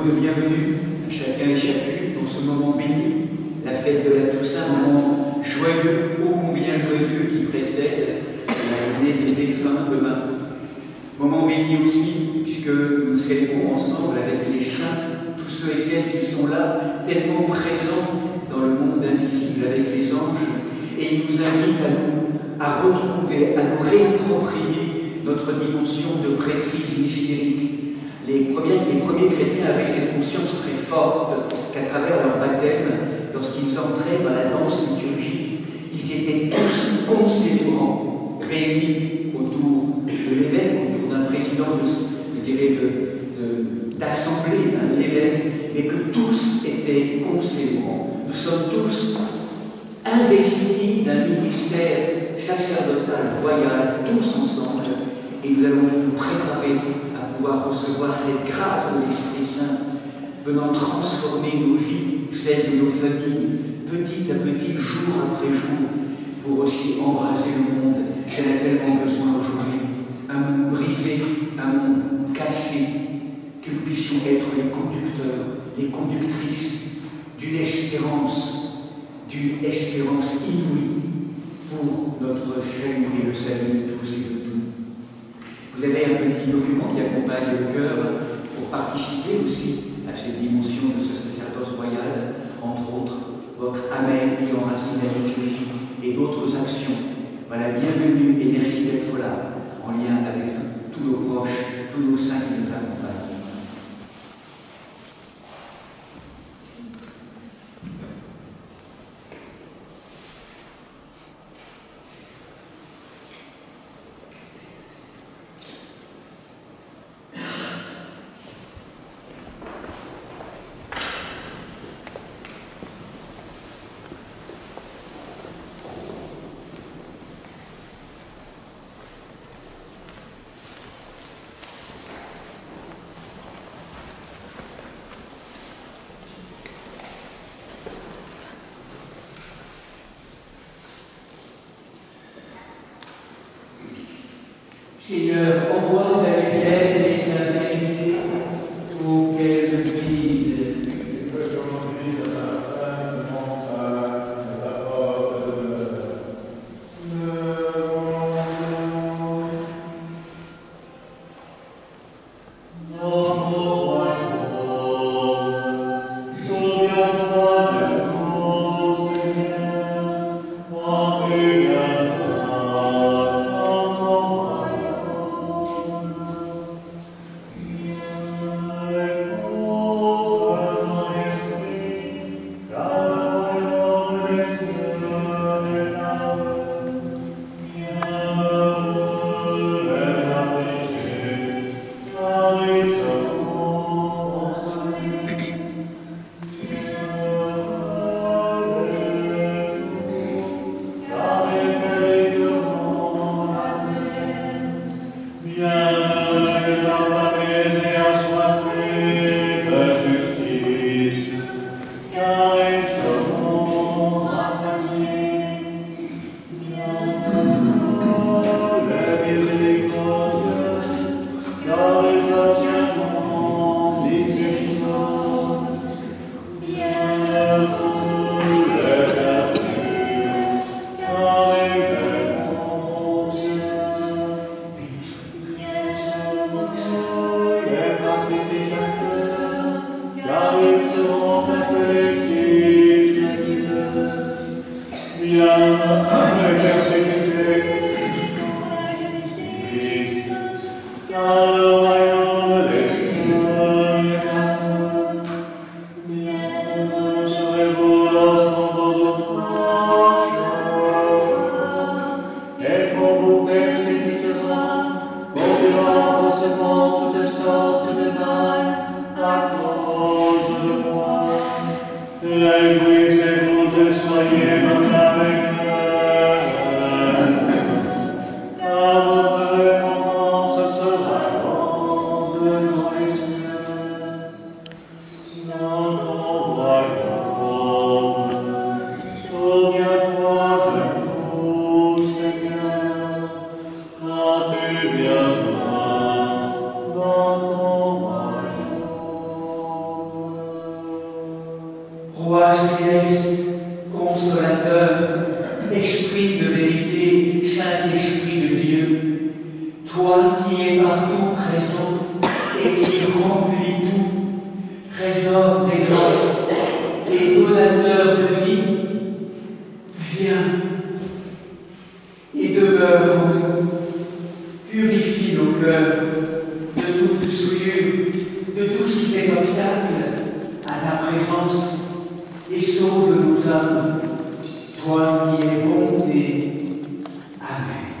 mot de bienvenue à chacun et chacune pour ce moment béni, la fête de la Toussaint, un moment joyeux, ô combien joyeux qui précède la journée des défunts demain. Moment béni aussi, puisque nous célébrons ensemble avec les saints, tous ceux et celles qui sont là, tellement présents dans le monde invisible avec les anges, et il nous invite à retrouver, à nous réapproprier notre dimension de prêtrise mystérique. Les premiers chrétiens avaient cette conscience très forte qu'à travers leur baptême, lorsqu'ils entraient dans la danse liturgique, ils étaient tous concélébrants, réunis autour de l'évêque, autour d'un président, d'assemblée, d'un évêque, et que tous étaient concélébrants. Nous sommes tous investis d'un ministère sacerdotal, royal, tous ensemble, et nous allons nous préparer à pouvoir recevoir cette grâce de l'Esprit Saint, venant transformer nos vies, celles de nos familles, petit à petit, jour après jour, pour aussi embraser le monde qu'elle a tellement besoin aujourd'hui. Un monde brisé, un monde cassé, que nous puissions être les conducteurs, les conductrices d'une espérance inouïe pour notre salut et le salut de tous et de tout. Vous avez un petit document qui accompagne le cœur pour participer aussi à cette dimension de ce sacerdoce royal, entre autres votre Amen qui enracine la liturgie et d'autres actions. Voilà, bienvenue et merci d'être là, en lien avec tous nos proches, tous nos saints qui nous accompagnent. Seigneur, envoie ta lumière et ta vérité pour qu'elle nous guide. Tu peux commencer de la fin de mon frère, de la porte de Oh Roi céleste, consolateur, esprit de vérité, Saint-Esprit de Dieu, toi qui es partout présent et qui remplis tout, trésor des grâces et donateur de vie, viens et demeure en nous, purifie nos cœurs de toute souillure, de tout ce qui fait obstacle à ta présence, et sauve nos âmes, toi qui es bonté. Amen.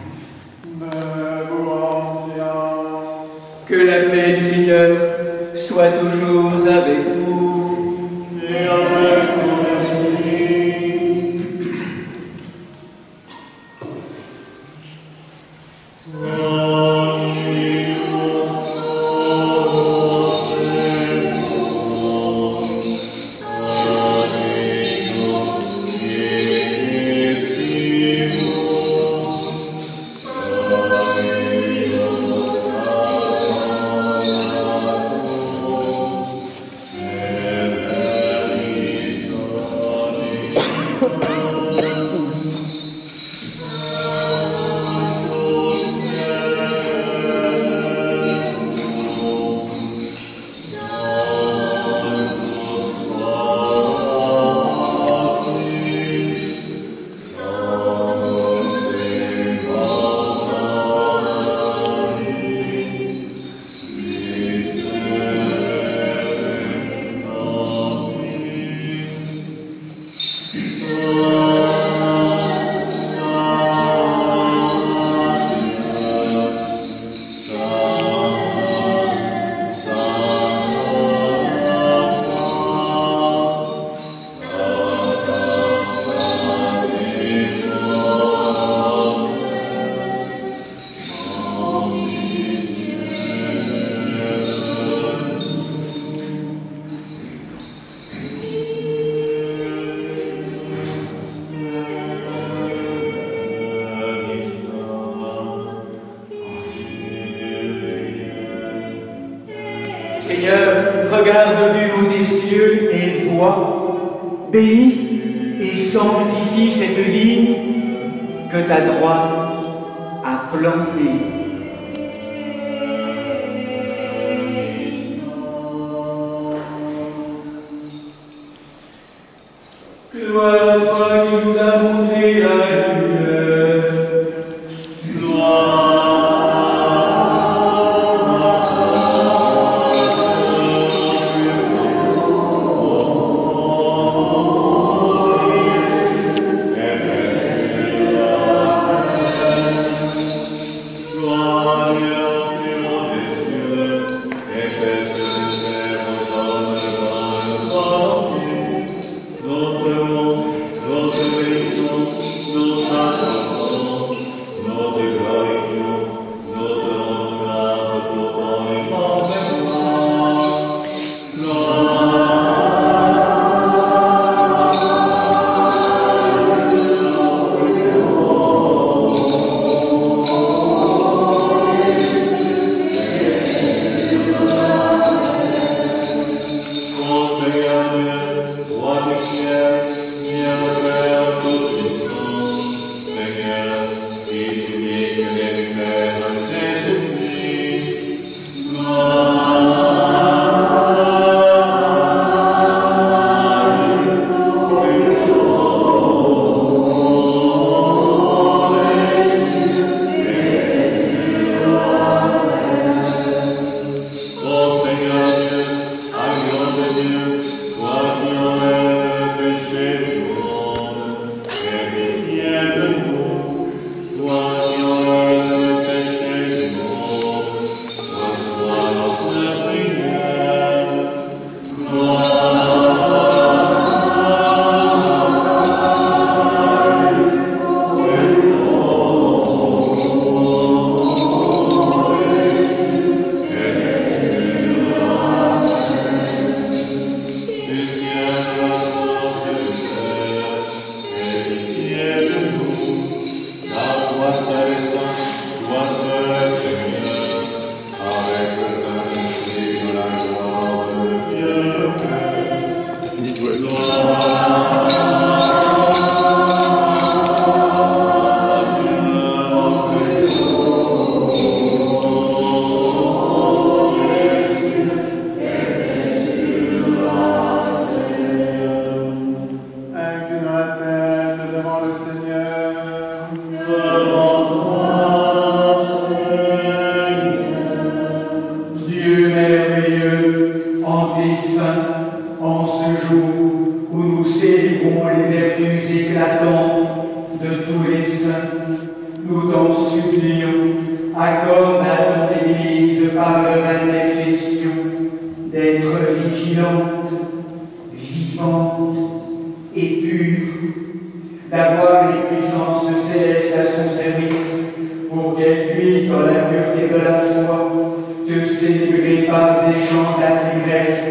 Que la paix du Seigneur soit toujours avec vous. Et avec ton esprit. Seigneur, regarde du haut des cieux et vois, bénis et sanctifie cette vigne que ta droite a plantée. Gloire à toi qui nous a montré la lumière. Notre des saints, en ce jour où nous célébrons les vertus éclatantes de tous les saints, nous t'en supplions, accorde à ton Église par leur intercession d'être vigilante, vivante et pure, d'avoir les puissances célestes à son service pour qu'elle puisse, dans la pureté de la foi, te célébrer par des chants d'allégresse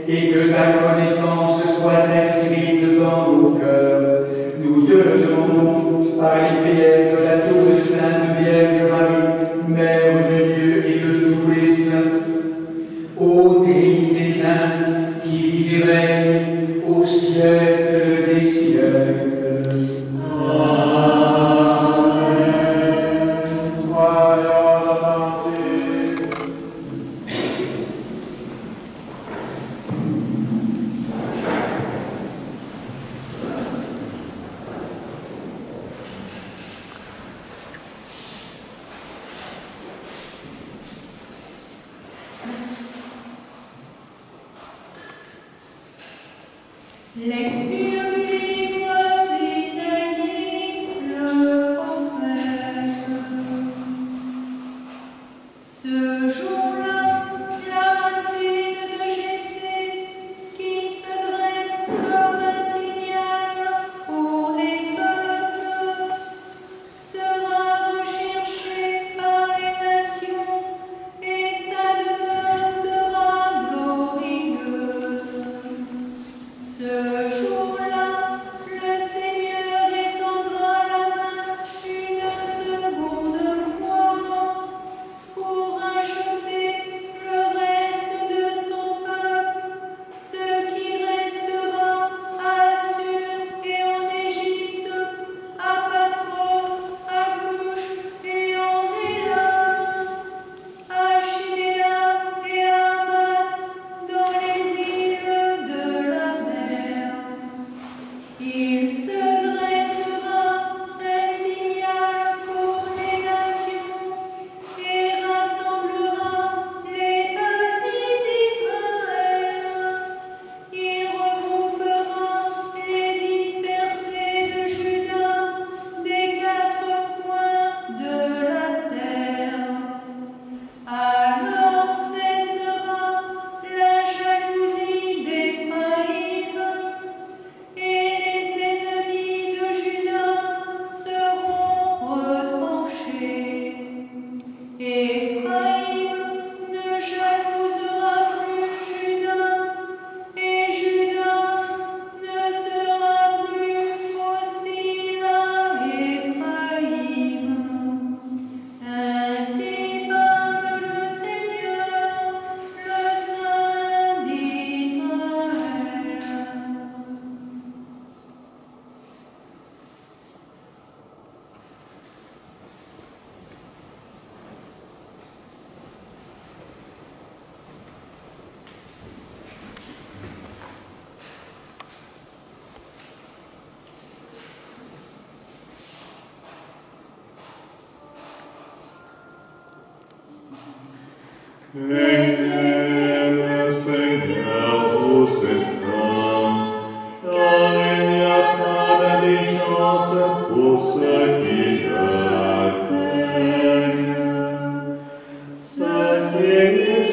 et que ta connaissance soit inscrite dans nos cœurs. Nous te le demandons par les prières de la toute Sainte Vierge Marie, Mère de Dieu et de tous les saints. Ô Trinité sainte, qui vis et règne au siècle des siècles. Lecture du livre d'Isaïe, le prophète. Ce jour-là, la racine de Jessé, qui se dresse comme un signal pour les peuples, sera recherchée par les nations et sa demeure sera glorieuse. Ce jour-là, le Seigneur étendra la main une seconde fois pour racheter le reste de son peuple, ce qui restera à Assur et en Égypte, à Pathros, à Couche et en Élam, à Chidéa et à Hamath, dans les îles de la mer. Il se dressera un signal pour les nations et rassemblera les familles d'Israël. Il regroupera les dispersés de Juda des quatre coins de la terre. Alors cessera la jalousie d'Éphraïm, et les ennemis de Juda seront retranchés. Éphraïm ne jalousera plus Juda, et Juda ne sera plus hostile à Éphraïm. Ainsi parle le Seigneur, le Saint d'Israël. Le Seigneur vous saint, car il n'y a pas d'indigence pour ceux qui le craignent. Ceux qui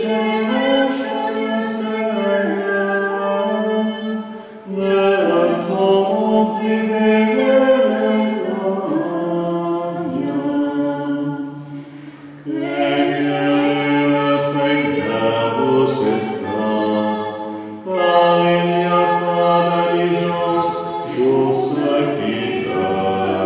cherchent le Seigneur ne sont privés de leur bien. Craignez le Seigneur, vous saints, car il n'y a pas d'indigence pour ceux qui le craignent.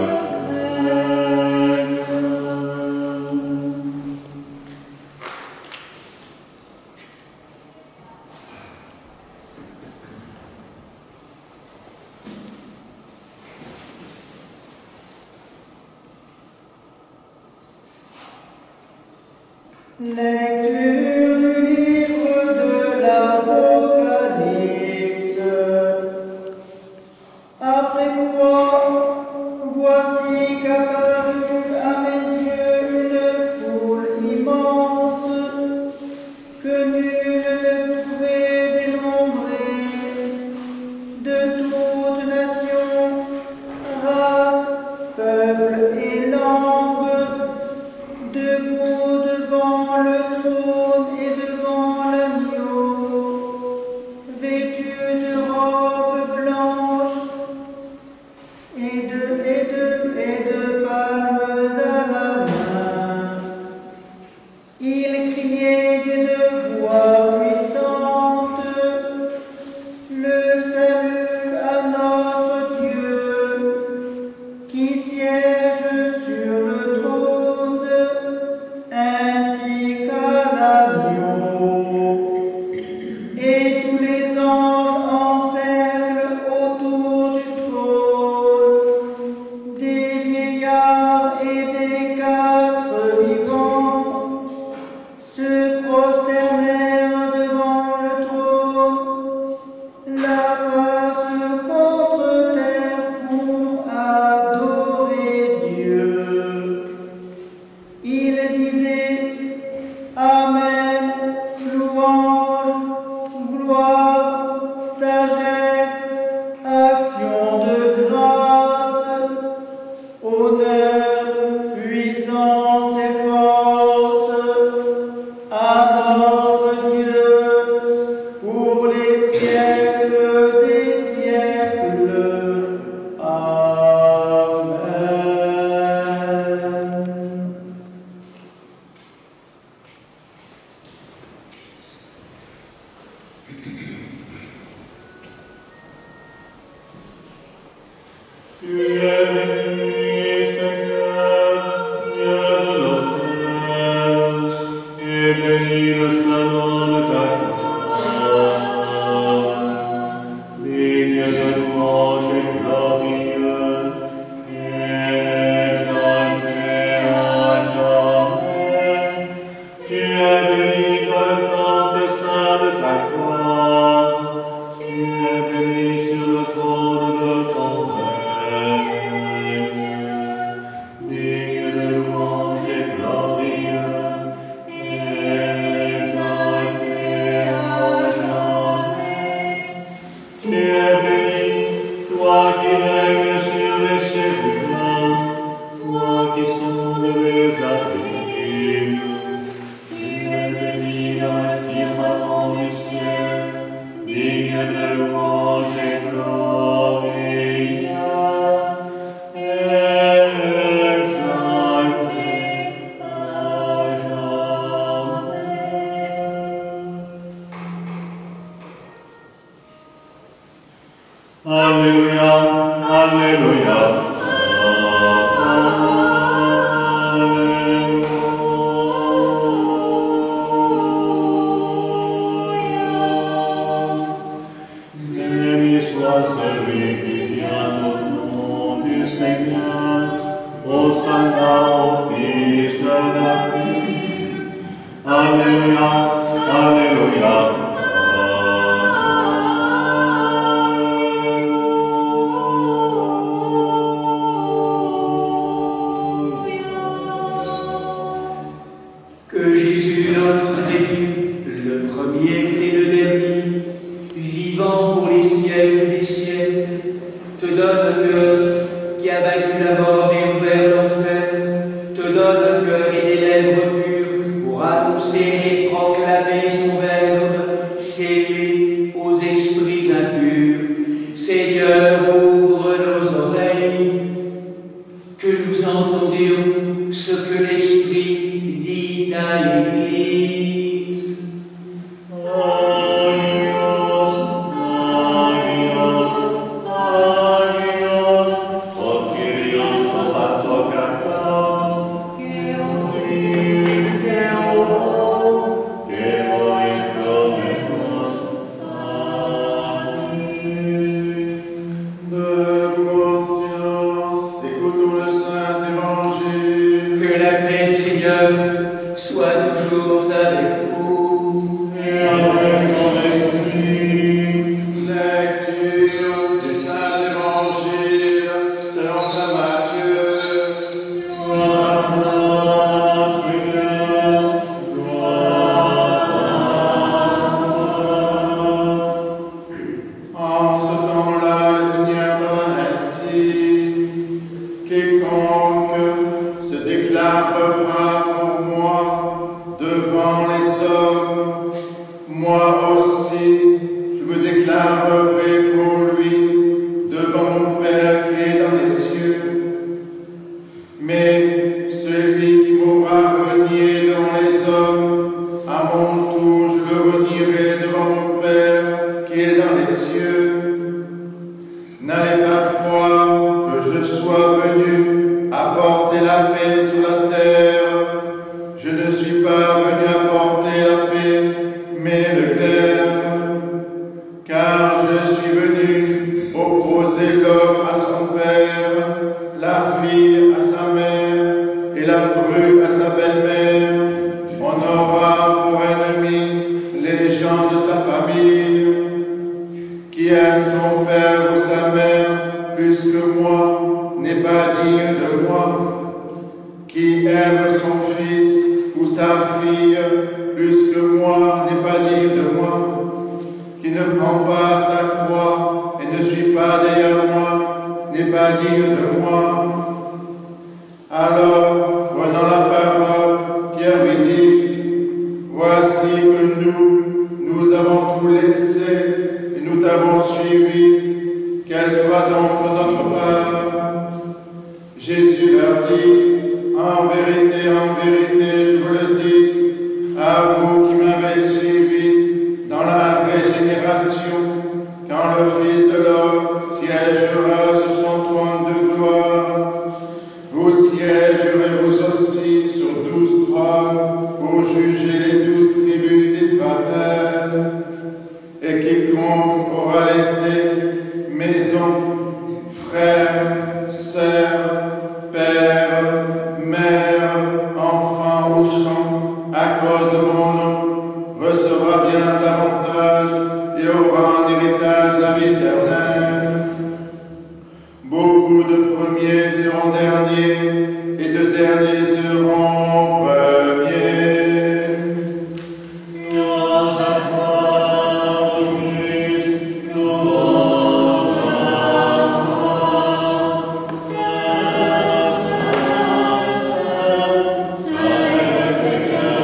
Lecture du livre de l'Apocalypse. Après quoi, voici qu'apparut à mes yeux une foule immense que nul ne pouvait et tous les anges encerclent autour du trône. Des vieillards et des quatre vivants se prosternèrent devant le trône, la face contre terre pour adorer Dieu. Ils disaient Amen, louange, gloire, sagesse, action de grâce, honneur, puissance et force à notre Dieu pour les siècles des siècles. Amen. Tu es béni, Seigneur, Dieu de l'Autel, et béni le Saint-Nom de ta grâce. Digne de louange et glorieux, exalté à jamais. Tu es béni dans le temple saint de ta gloire. Tu es béni sur le trône de ton règne. Digne de louange et glorieux, exalté à jamais. Tu es béni, toi qui règnes sur les chérubins, toi qui sondes les abîmes. Tu es béni dans le firmament du ciel, digne de louange et gloria, exalté à jamais. Alléluia, Alléluia. Béni soit celui qui vient au nom du Seigneur, Hosanna au Fils de David. Alléluia, Alléluia. Que Jésus notre Dieu, le premier et le dernier, vivant pour les siècles des siècles, te donne un cœur qui a vaincu la mort et ouvert l'enfer, te donne un cœur et des lèvres pures pour annoncer et proclamer son verbe, aime son père ou sa mère plus que moi n'est pas digne de moi. Qui aime son fils ou sa fille plus que moi n'est pas digne de moi. Qui ne prend pas sa croix et ne suit pas derrière moi n'est pas digne de moi. Alors, prenant la parole, Pierre lui dit, voici que nous avons tout laissé et nous t'avons suivi, quelle soit donc notre part. Jésus leur dit, en vérité, je vous le dis, à vous qui m'avez suivi dans la régénération, quand le Fils de l'homme siégera sur son trône de gloire, vous siégerez vous aussi sur 12 trônes pour juger les 12 tribus d'Israël. Et quiconque aura laissé maison, frères, sœurs, père, mère, enfants ou champs, à cause de mon nom, recevra bien davantage et aura en héritage la vie éternelle. Beaucoup de premiers seront derniers, et de derniers seront premiers. Louange à toi, ô Christ, louange à toi. Saint, Saint, est le Seigneur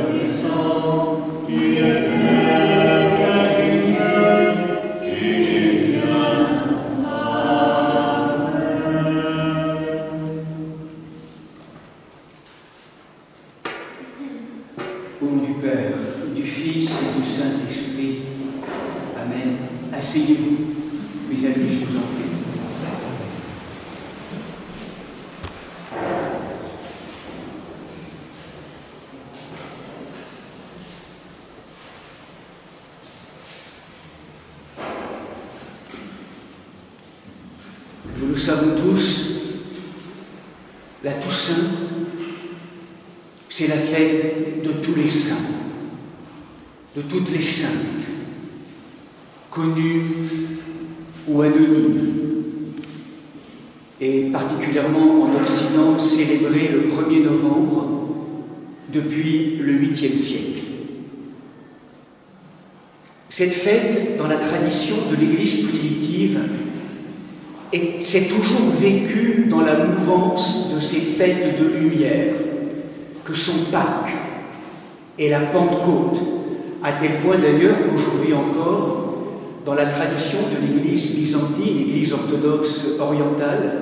Tout-Puissant, qui est qui vient. Au nom du Père, du Fils et du Saint-Esprit. Amen. Asseyez-vous, mes amis, je vous en prie. Nous le savons tous, la Toussaint, c'est la fête de tous les saints, de toutes les saintes, connues ou anonymes, et particulièrement en Occident célébrée le 1er novembre depuis le 8e siècle. Cette fête, dans la tradition de l'Église primitive, s'est toujours vécue dans la mouvance de ces fêtes de lumière que sont Pâques et la Pentecôte, à tel point d'ailleurs qu'aujourd'hui encore, dans la tradition de l'Église byzantine, l'Église orthodoxe orientale,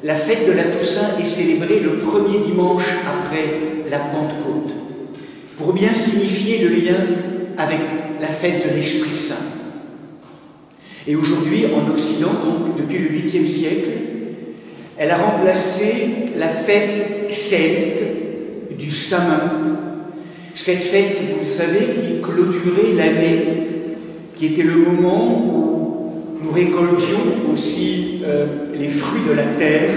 la fête de la Toussaint est célébrée le premier dimanche après la Pentecôte, pour bien signifier le lien avec la fête de l'Esprit Saint. Et aujourd'hui, en Occident, donc depuis le 8e siècle, elle a remplacé la fête celte du Samin, cette fête, vous le savez, qui clôturait l'année, qui était le moment où nous récoltions aussi les fruits de la terre.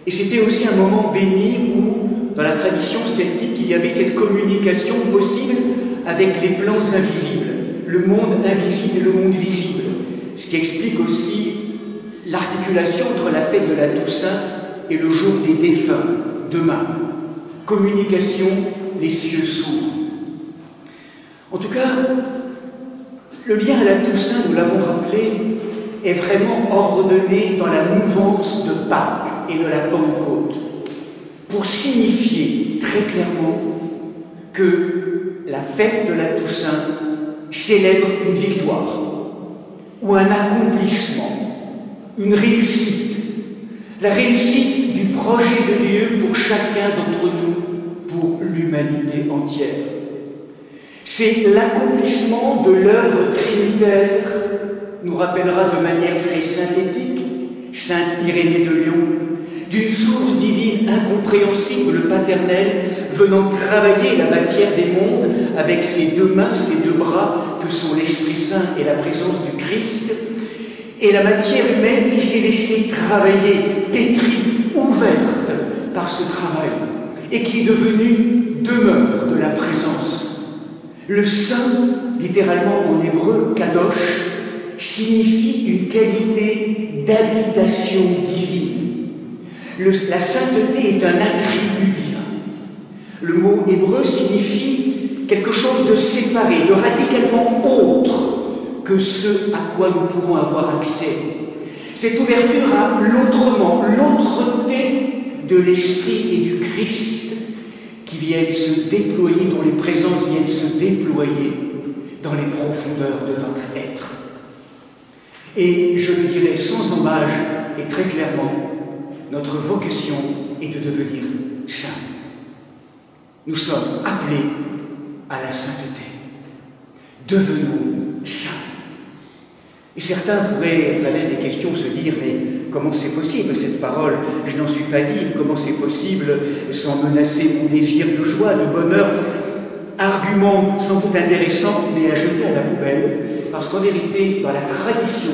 Et c'était aussi un moment béni où, dans la tradition celtique, il y avait cette communication possible avec les plans invisibles, le monde invisible et le monde visible, ce qui explique aussi l'articulation entre la fête de la Toussaint et le jour des défunts, demain. Communication, les cieux s'ouvrent. En tout cas, le lien à la Toussaint, nous l'avons rappelé, est vraiment ordonné dans la mouvance de Pâques et de la Pentecôte, pour signifier très clairement que la fête de la Toussaint célèbre une victoire, ou un accomplissement, une réussite, la réussite du projet de Dieu pour chacun d'entre nous, pour l'humanité entière. C'est l'accomplissement de l'œuvre trinitaire, nous rappellera de manière très synthétique Sainte Irénée de Lyon, d'une source divine incompréhensible, le paternel, venant travailler la matière des mondes avec ses deux mains, ses deux bras, que sont l'Esprit Saint et la présence du Christ, et la matière humaine qui s'est laissée travailler, pétrie, ouverte par ce travail, et qui est devenue demeure de la présence. Le Saint, littéralement en hébreu, Kadosh, signifie une qualité d'habitation divine. La sainteté est un attribut divin. Le mot hébreu signifie quelque chose de séparé, de radicalement autre que ce à quoi nous pouvons avoir accès. Cette ouverture à l'autrement, l'autre-té de l'Esprit et du Christ qui viennent se déployer, dont les présences viennent se déployer dans les profondeurs de notre être. Et je le dirais sans embâche et très clairement, notre vocation est de devenir saints. Nous sommes appelés à la sainteté. Devenons saints. Et certains pourraient, à travers des questions, se dire « Mais comment c'est possible cette parole? Je n'en suis pas digne. Comment c'est possible sans menacer mon désir de joie, de bonheur ?» Argument sans doute intéressant, mais à jeter à la poubelle, parce qu'en vérité, dans la tradition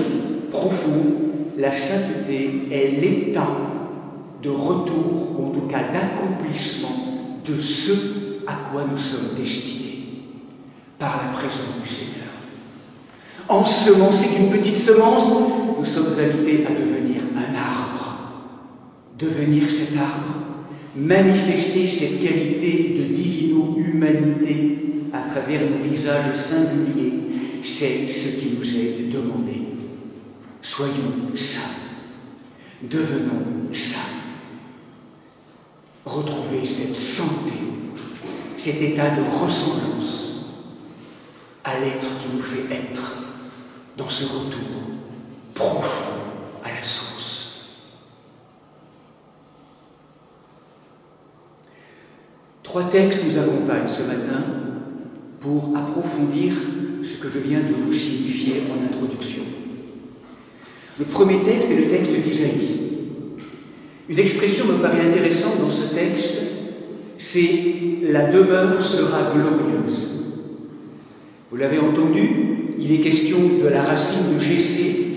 profonde, la sainteté est l'état de retour, ou en tout cas d'accomplissement de ce à quoi nous sommes destinés, par la présence du Seigneur. Ensemencer d'une petite semence, nous sommes invités à devenir un arbre. Devenir cet arbre, manifester cette qualité de divino-humanité à travers nos visages singuliers, c'est ce qui nous est demandé. Soyons saints, devenons saints. Retrouver cette santé, cet état de ressemblance à l'être qui nous fait être dans ce retour profond à la source. Trois textes nous accompagnent ce matin pour approfondir ce que je viens de vous signifier en introduction. Le premier texte est le texte d'Isaïe. Une expression me paraît intéressante dans ce texte, c'est « la demeure sera glorieuse ». Vous l'avez entendu, il est question de la racine de Jessé,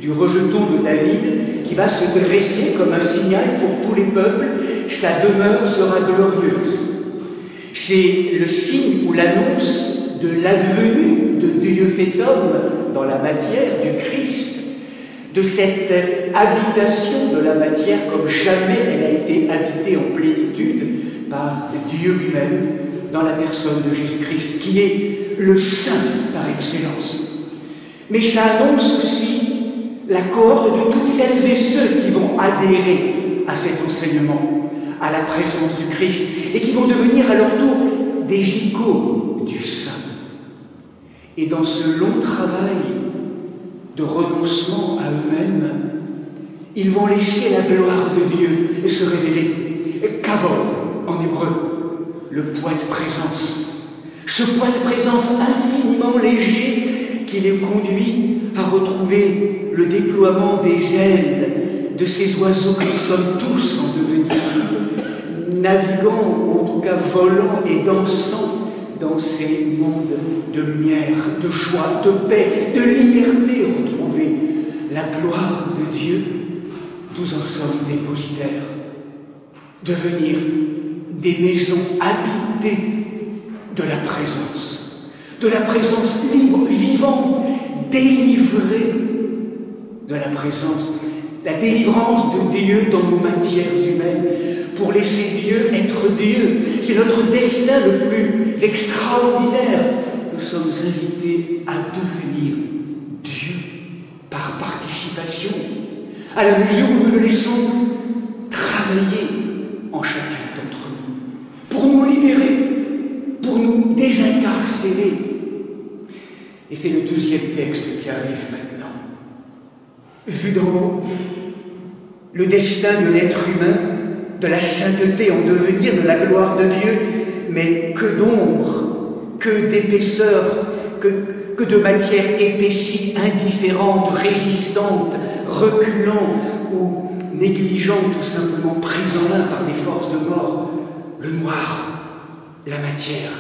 du rejeton de David, qui va se dresser comme un signal pour tous les peuples, sa demeure sera glorieuse. C'est le signe ou l'annonce de l'advenu de Dieu fait homme dans la matière du Christ, de cette habitation de la matière comme jamais elle a été habitée en plénitude par Dieu lui-même dans la personne de Jésus-Christ, qui est le Saint par excellence. Mais ça annonce aussi la cohorte de toutes celles et ceux qui vont adhérer à cet enseignement, à la présence du Christ, et qui vont devenir à leur tour des icônes du Saint. Et dans ce long travail de renoncement à eux-mêmes, ils vont laisser la gloire de Dieu et se révéler. Kavod, en hébreu, le poids de présence. Ce poids de présence infiniment léger qui les conduit à retrouver le déploiement des ailes de ces oiseaux que nous sommes tous en devenir, naviguant, ou en tout cas volant et dansant dans ces mondes de lumière, de joie, de paix, de liberté, retrouver la gloire de Dieu, nous en sommes dépositaires. Devenir des maisons habitées de la présence libre, vivante, délivrée de la présence, la délivrance de Dieu dans nos matières humaines, pour laisser Dieu être Dieu. C'est notre destin le plus extraordinaire. Nous sommes invités à devenir Dieu par participation, à la mesure où nous le laissons travailler en chacun d'entre nous, pour nous libérer, pour nous désincarcérer. Et c'est le deuxième texte qui arrive maintenant. Vu d'en haut, le destin de l'être humain, de la sainteté en devenir, de la gloire de Dieu, mais que d'ombre, que d'épaisseur, que de matière épaissie, indifférente, résistante, reculant ou négligeante, tout simplement prise en main par des forces de mort. Le noir, la matière,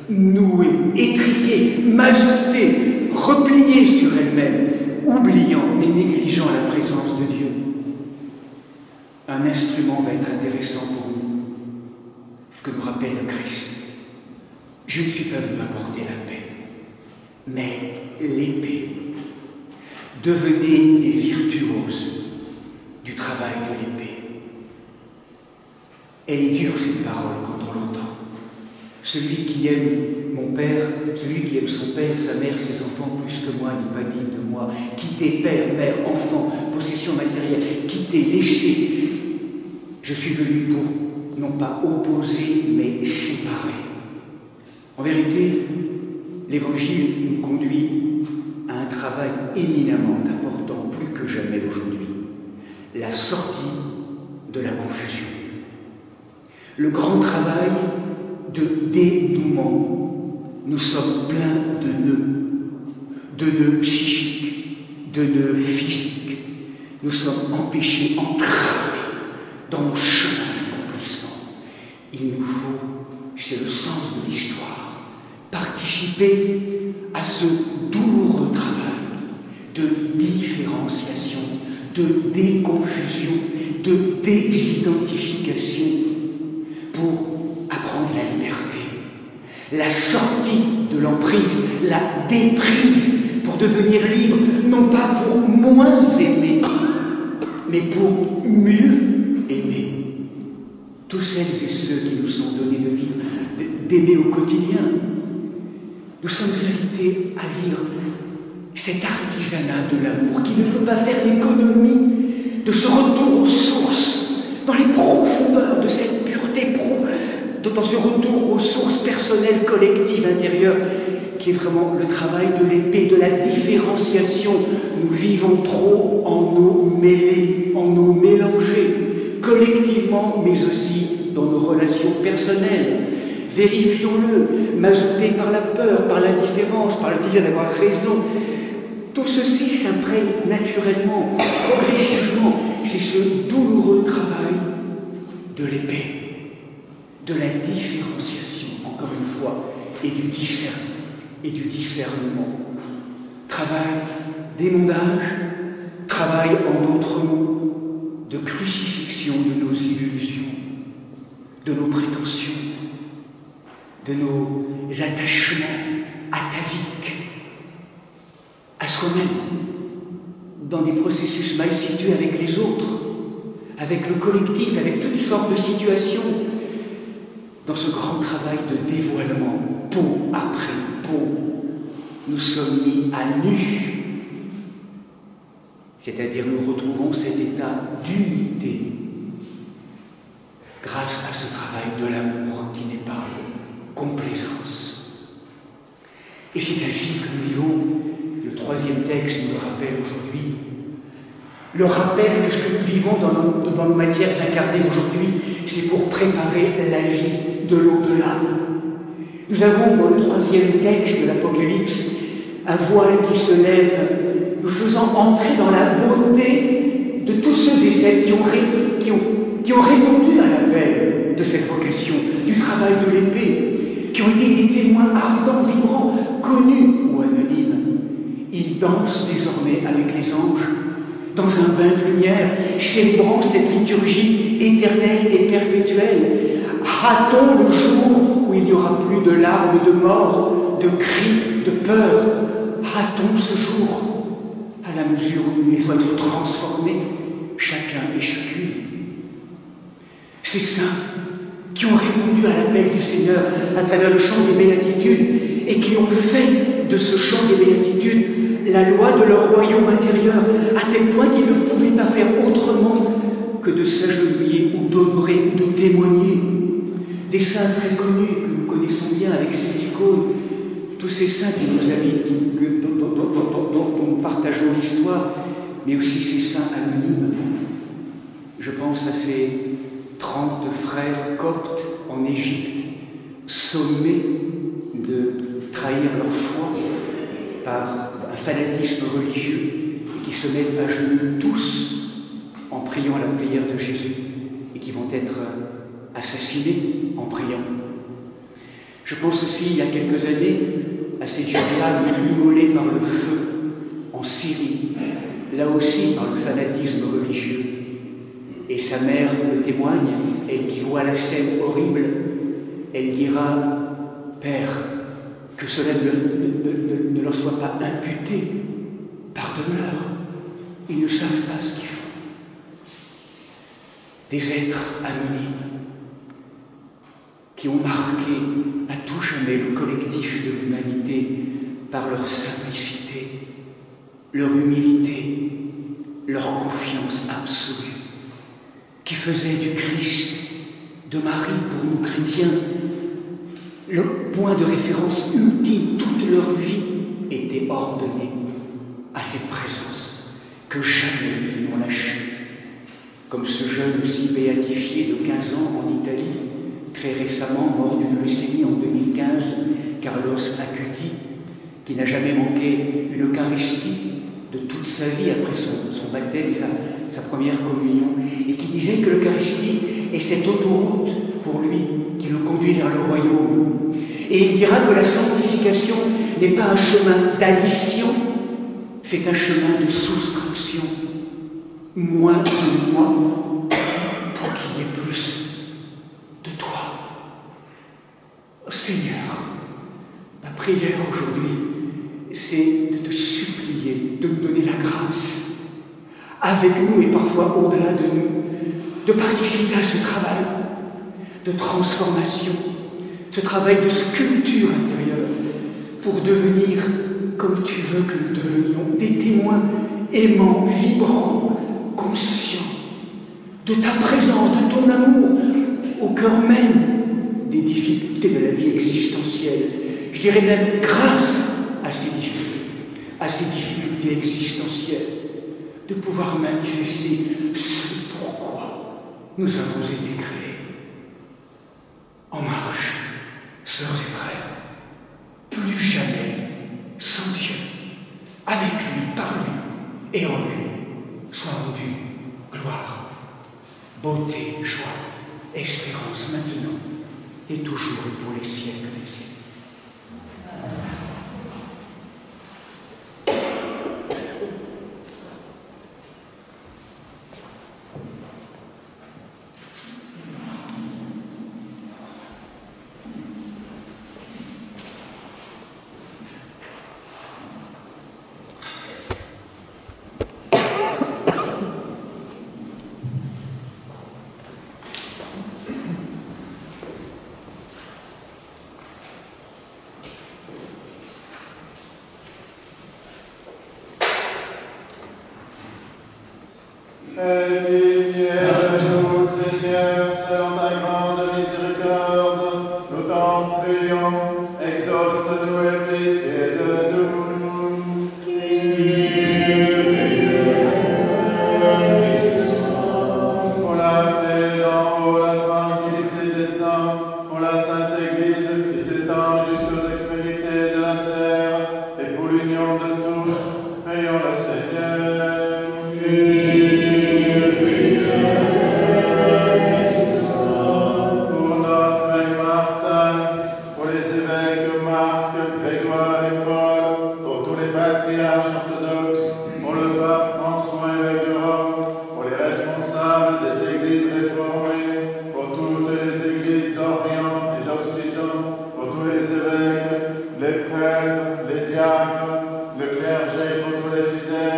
nouée, étriquée, majoutée, repliée sur elle-même, oubliant et négligeant la présence de Dieu. Un instrument va être intéressant pour nous, que nous rappelle le Christ. Je ne suis pas venu apporter la paix, mais l'épée. Devenez des virtuoses du travail de l'épée. Elle est dure, cette parole, quand on l'entend. Celui qui aime mon père, celui qui aime son père, sa mère, ses enfants, plus que moi, n'est pas digne de moi. Quittez père, mère, enfant, possession matérielle, quittez, laissez. Je suis venu pour, non pas opposer, mais séparer. En vérité, l'Évangile nous conduit à un travail éminemment important, plus que jamais aujourd'hui. La sortie de la confusion. Le grand travail de dénouement. Nous sommes pleins de nœuds psychiques, de nœuds physiques. Nous sommes empêchés, entravés dans nos chemins d'accomplissement. Il nous faut, c'est le sens de l'histoire, participer à ce douloureux travail de différenciation, de déconfusion, de désidentification pour apprendre la liberté, la sortie de l'emprise, la déprise pour devenir libre, non pas pour moins aimer, mais pour mieux aimer. Tous celles et ceux qui nous sont donnés de vivre, d'aimer au quotidien, nous sommes invités à vivre cet artisanat de l'amour qui ne peut pas faire l'économie de ce retour aux sources, dans les profondeurs de cette pureté, dans ce retour aux sources personnelles, collectives, intérieures, qui est vraiment le travail de l'épée, de la différenciation. Nous vivons trop en eau mêlée, en eau mélangée, collectivement, mais aussi dans nos relations personnelles. Vérifions-le, mazoutés par la peur, par l'indifférence, par le désir d'avoir raison. Tout ceci s'imprègne naturellement, progressivement. C'est ce douloureux travail de l'épée, de la différenciation, encore une fois, et du discernement. Travail d'émondage, travail, en d'autres mots, de crucifixion de nos illusions, de nos prétentions, de nos attachements ataviques à soi-même, dans des processus mal situés avec les autres, avec le collectif, avec toutes sortes de situations, dans ce grand travail de dévoilement, peau après peau, nous sommes mis à nu, c'est-à-dire nous retrouvons cet état d'unité grâce à ce travail de l'amour qui n'est pas complaisance. Et c'est ainsi que nous vivons, le troisième texte nous le rappelle aujourd'hui, le rappel de ce que nous vivons dans nos matières incarnées aujourd'hui, c'est pour préparer la vie de l'au-delà. Nous avons dans le troisième texte de l'Apocalypse un voile qui se lève, nous faisant entrer dans la beauté de tous ceux et celles qui ont répondu à l'appel de cette vocation, du travail de l'épée, qui ont été des témoins ardents, vibrants, connus ou anonymes. Ils dansent désormais avec les anges dans un bain de lumière, célébrant cette liturgie éternelle et perpétuelle. Hâtons le jour où il n'y aura plus de larmes, de mort, de cris, de peur. Hâtons ce jour, à la mesure où nous allons être transformés, chacun et chacune. Ces saints qui ont répondu à l'appel du Seigneur à travers le chant des béatitudes et qui ont fait de ce chant des béatitudes la loi de leur royaume intérieur, à tel point qu'ils ne pouvaient pas faire autrement que de s'agenouiller ou d'honorer ou de témoigner. Des saints très connus que nous connaissons bien avec ces icônes, tous ces saints qui nous habitent, dont nous partageons l'histoire, mais aussi ces saints anonymes. Je pense à ces 30 frères coptes en Égypte, sommés de trahir leur foi par un fanatisme religieux et qui se mettent à genoux tous en priant la prière de Jésus et qui vont être assassinés en priant. Je pense aussi, il y a quelques années, à cette jeune femme immolée par le feu en Syrie, là aussi par le fanatisme religieux. Et sa mère le témoigne, elle qui voit la scène horrible, elle dira « Père, que cela ne leur soit pas imputé. Pardonne. pardonne-leur. Ils ne savent pas ce qu'ils font. Des êtres anonymes qui ont marqué à tout jamais le collectif de l'humanité par leur simplicité, leur humilité, leur confiance absolue, qui faisaient du Christ, de Marie pour nous chrétiens, le point de référence ultime. Toute leur vie était ordonnée à cette présence que jamais ils n'ont lâchée. Comme ce jeune aussi béatifié de 15 ans en Italie, très récemment mort d'une leucémie en 2015, Carlos Acuti, qui n'a jamais manqué une Eucharistie de toute sa vie après son baptême, sa première communion, et qui disait que l'Eucharistie est cette autoroute pour lui qui le conduit vers le royaume. Et il dira que la sanctification n'est pas un chemin d'addition, c'est un chemin de soustraction. Moins de moi pour qu'il y ait plus de toi. Oh Seigneur, ma prière aujourd'hui, c'est de te supplier, de nous donner la grâce, avec nous et parfois au-delà de nous, de participer à ce travail de transformation, ce travail de sculpture intérieure, pour devenir comme tu veux que nous devenions, des témoins aimants, vibrants, conscients de ta présence, de ton amour, au cœur même des difficultés de la vie existentielle. Je dirais même grâce à ces difficultés existentielles, de pouvoir manifester ce pourquoi nous avons été créés. En marche, sœurs et frères, plus jamais sans Dieu, avec lui, par lui et en lui, soit rendue gloire, beauté, joie, espérance maintenant et toujours et pour les siècles des siècles. Les prêtres, les diacres, le clergé pour tous les fidèles,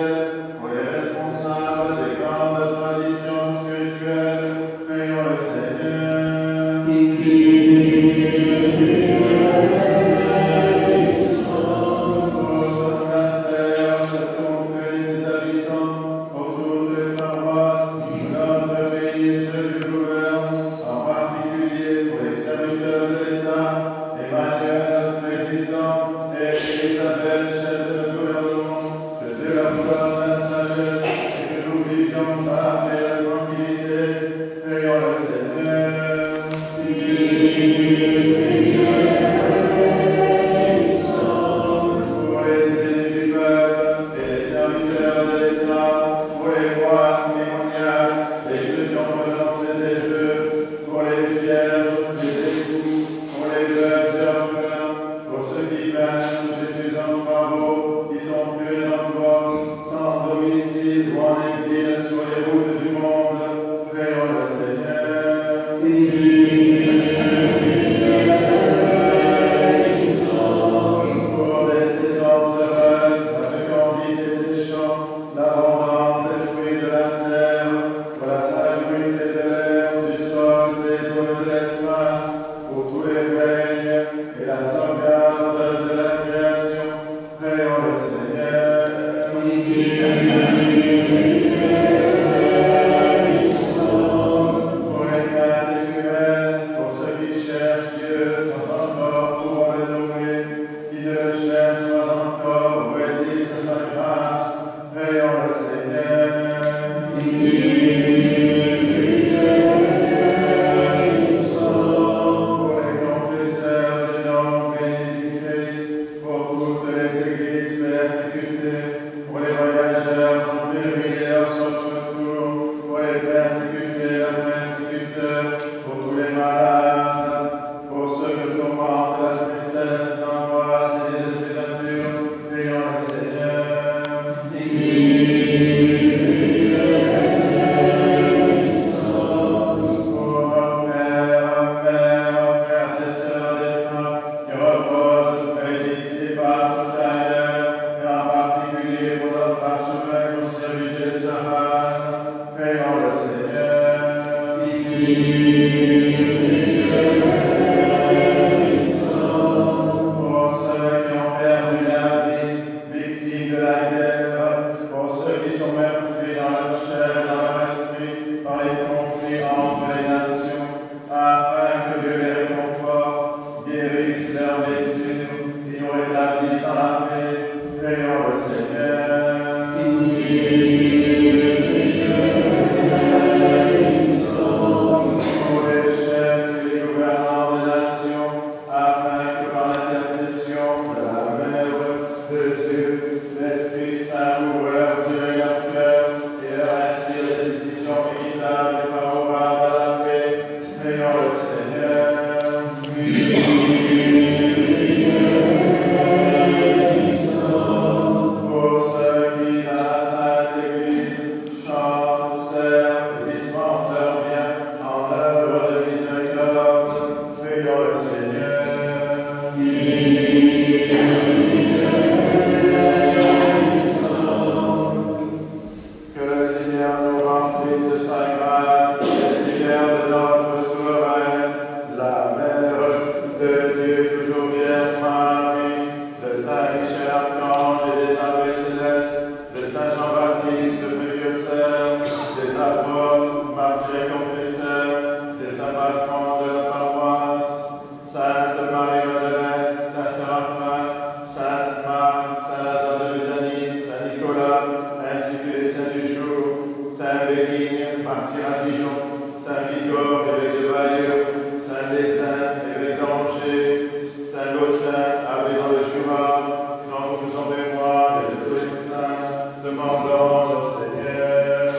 demandant au Seigneur.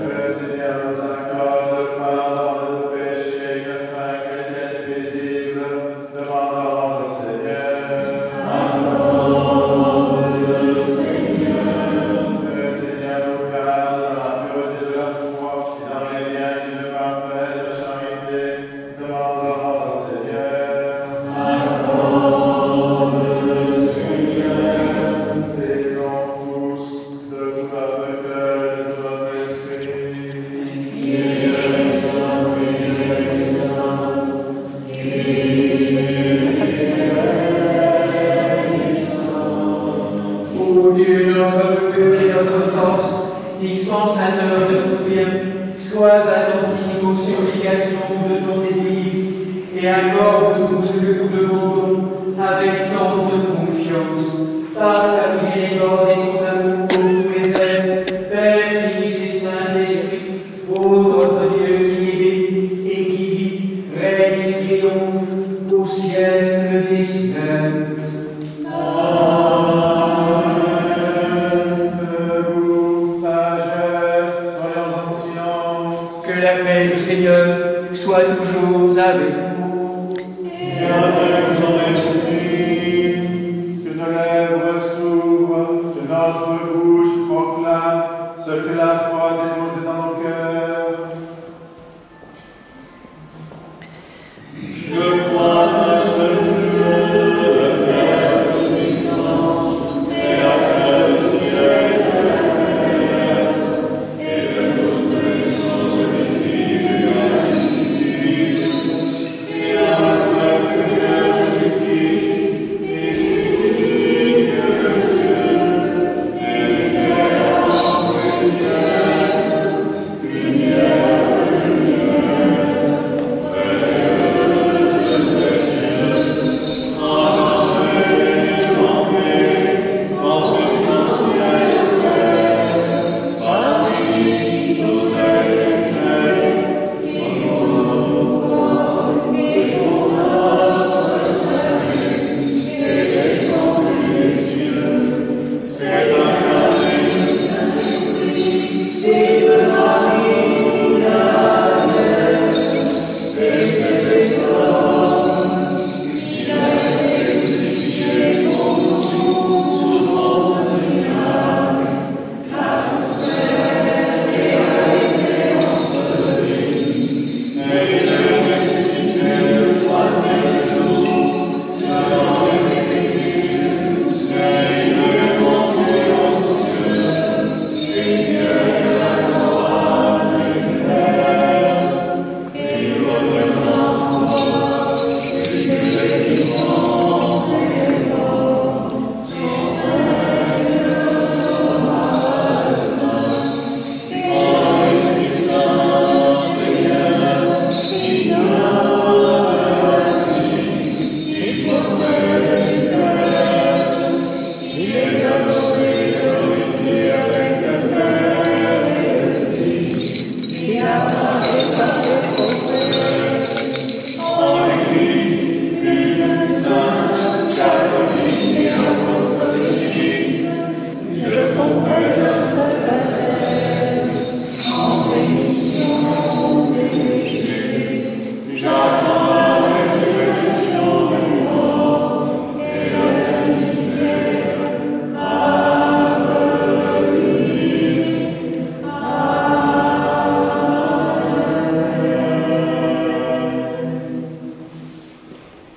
Que le Seigneur nous accorde le pardon de nos péchés, une fin chrétienne paisible, demandant au Seigneur. Que le Seigneur nous garde dans la pureté de la foi et dans les liens d'une parfaite charité, demandant au Seigneur. Prions tous de tout notre cœur et de tout notre esprit. Ô Dieu, notre refuge et notre force, dispensateur de tout bien, sois attentif aux supplications de ton Église et accorde tout ce que nous demandons avec tant de confiance. Par ta miséricorde et ton amour pour tous les êtres, Père, Fils et Saint-Esprit, ô notre Dieu qui est béni et qui vit, règne et triomphe au siècle des siècles. Debout, sagesse, soyons en silence. Que la paix du Seigneur soit toujours avec vous. Et avec ton esprit, que nos lèvres s'ouvrent, que notre bouche proclame ce que la foi dépose dans nos cœurs. Je crois en un seul Dieu, le Père Tout-Puissant, Créateur du ciel et de la terre, et de toutes les choses visibles et invisibles, et en un seul Seigneur Jésus-Christ, Fils unique de Dieu, lumière entre les cieux, lumière de lumière,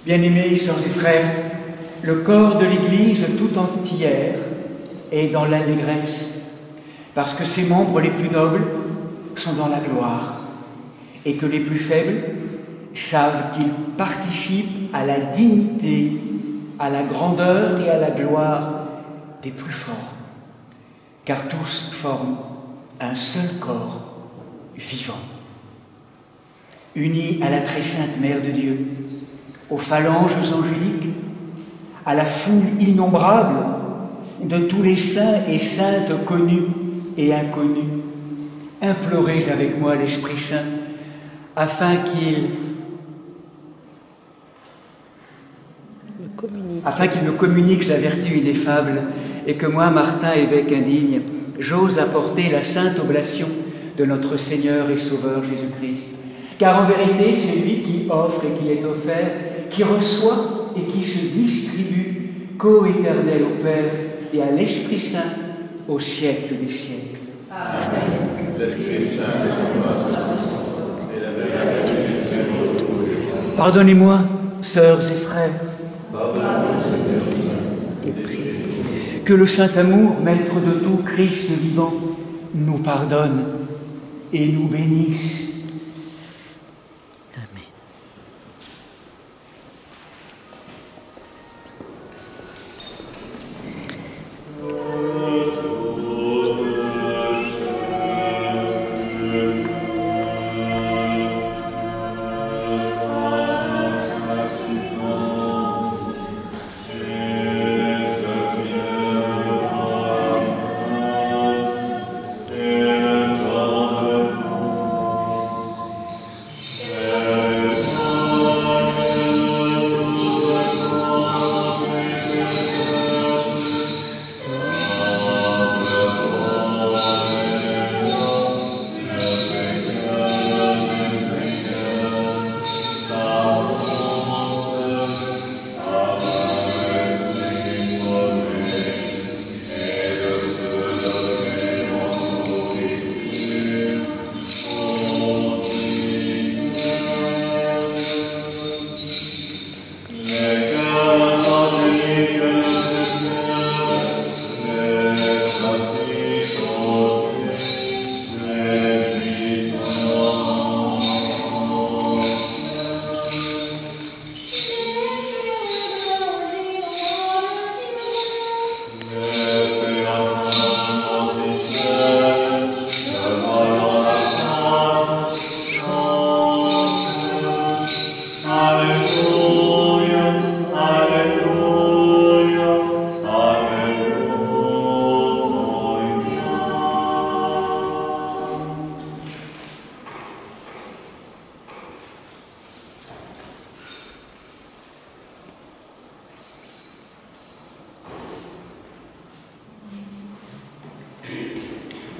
Bien-aimés sœurs et frères, le corps de l'Église tout entière est dans l'allégresse, parce que ses membres les plus nobles sont dans la gloire, et que les plus faibles savent qu'ils participent à la dignité, à la grandeur et à la gloire des plus forts, car tous forment un seul corps vivant, unis à la très sainte Mère de Dieu, aux phalanges angéliques, à la foule innombrable de tous les saints et saintes connus et inconnus. Implorez avec moi l'Esprit Saint afin qu'il afin qu'il me communique sa vertu ineffable et que moi, Martin, évêque indigne, j'ose apporter la sainte oblation de notre Seigneur et Sauveur Jésus-Christ. Car en vérité, c'est lui qui offre et qui est offert, qui reçoit et qui se distribue, co-éternel au Père et à l'Esprit Saint au siècle des siècles. Amen. L'Esprit Saint et la béatitude de tous les jours. Pardonnez-moi, sœurs et frères. Pardonne-nous, Seigneur Saint, et prie. Que le saint amour, maître de tout, Christ vivant, nous pardonne et nous bénisse. Amen.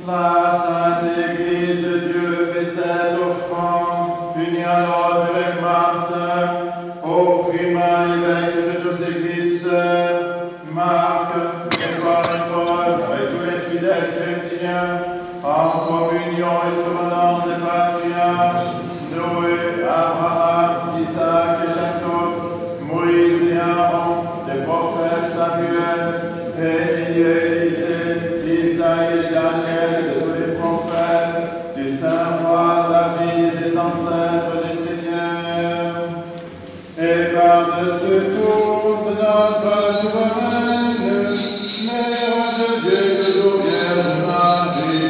La Sainte Église de Dieu fait cette offrande, unie à notre évêque Martin, au primat évêque de nos églises sœurs, Marc, et Paul, avec tous les fidèles chrétiens, en communion et souvenant des patriarches, Noé, Abraham, Isaac et Jacob, Moïse et Aaron, les prophètes Samuel, Élie, Élisée, Isaïe et Daniel, de tous les prophètes, du saint roi David et des ancêtres du Seigneur, et par-dessus tout de notre souveraine, Mère de Dieu, toujours Vierge Marie.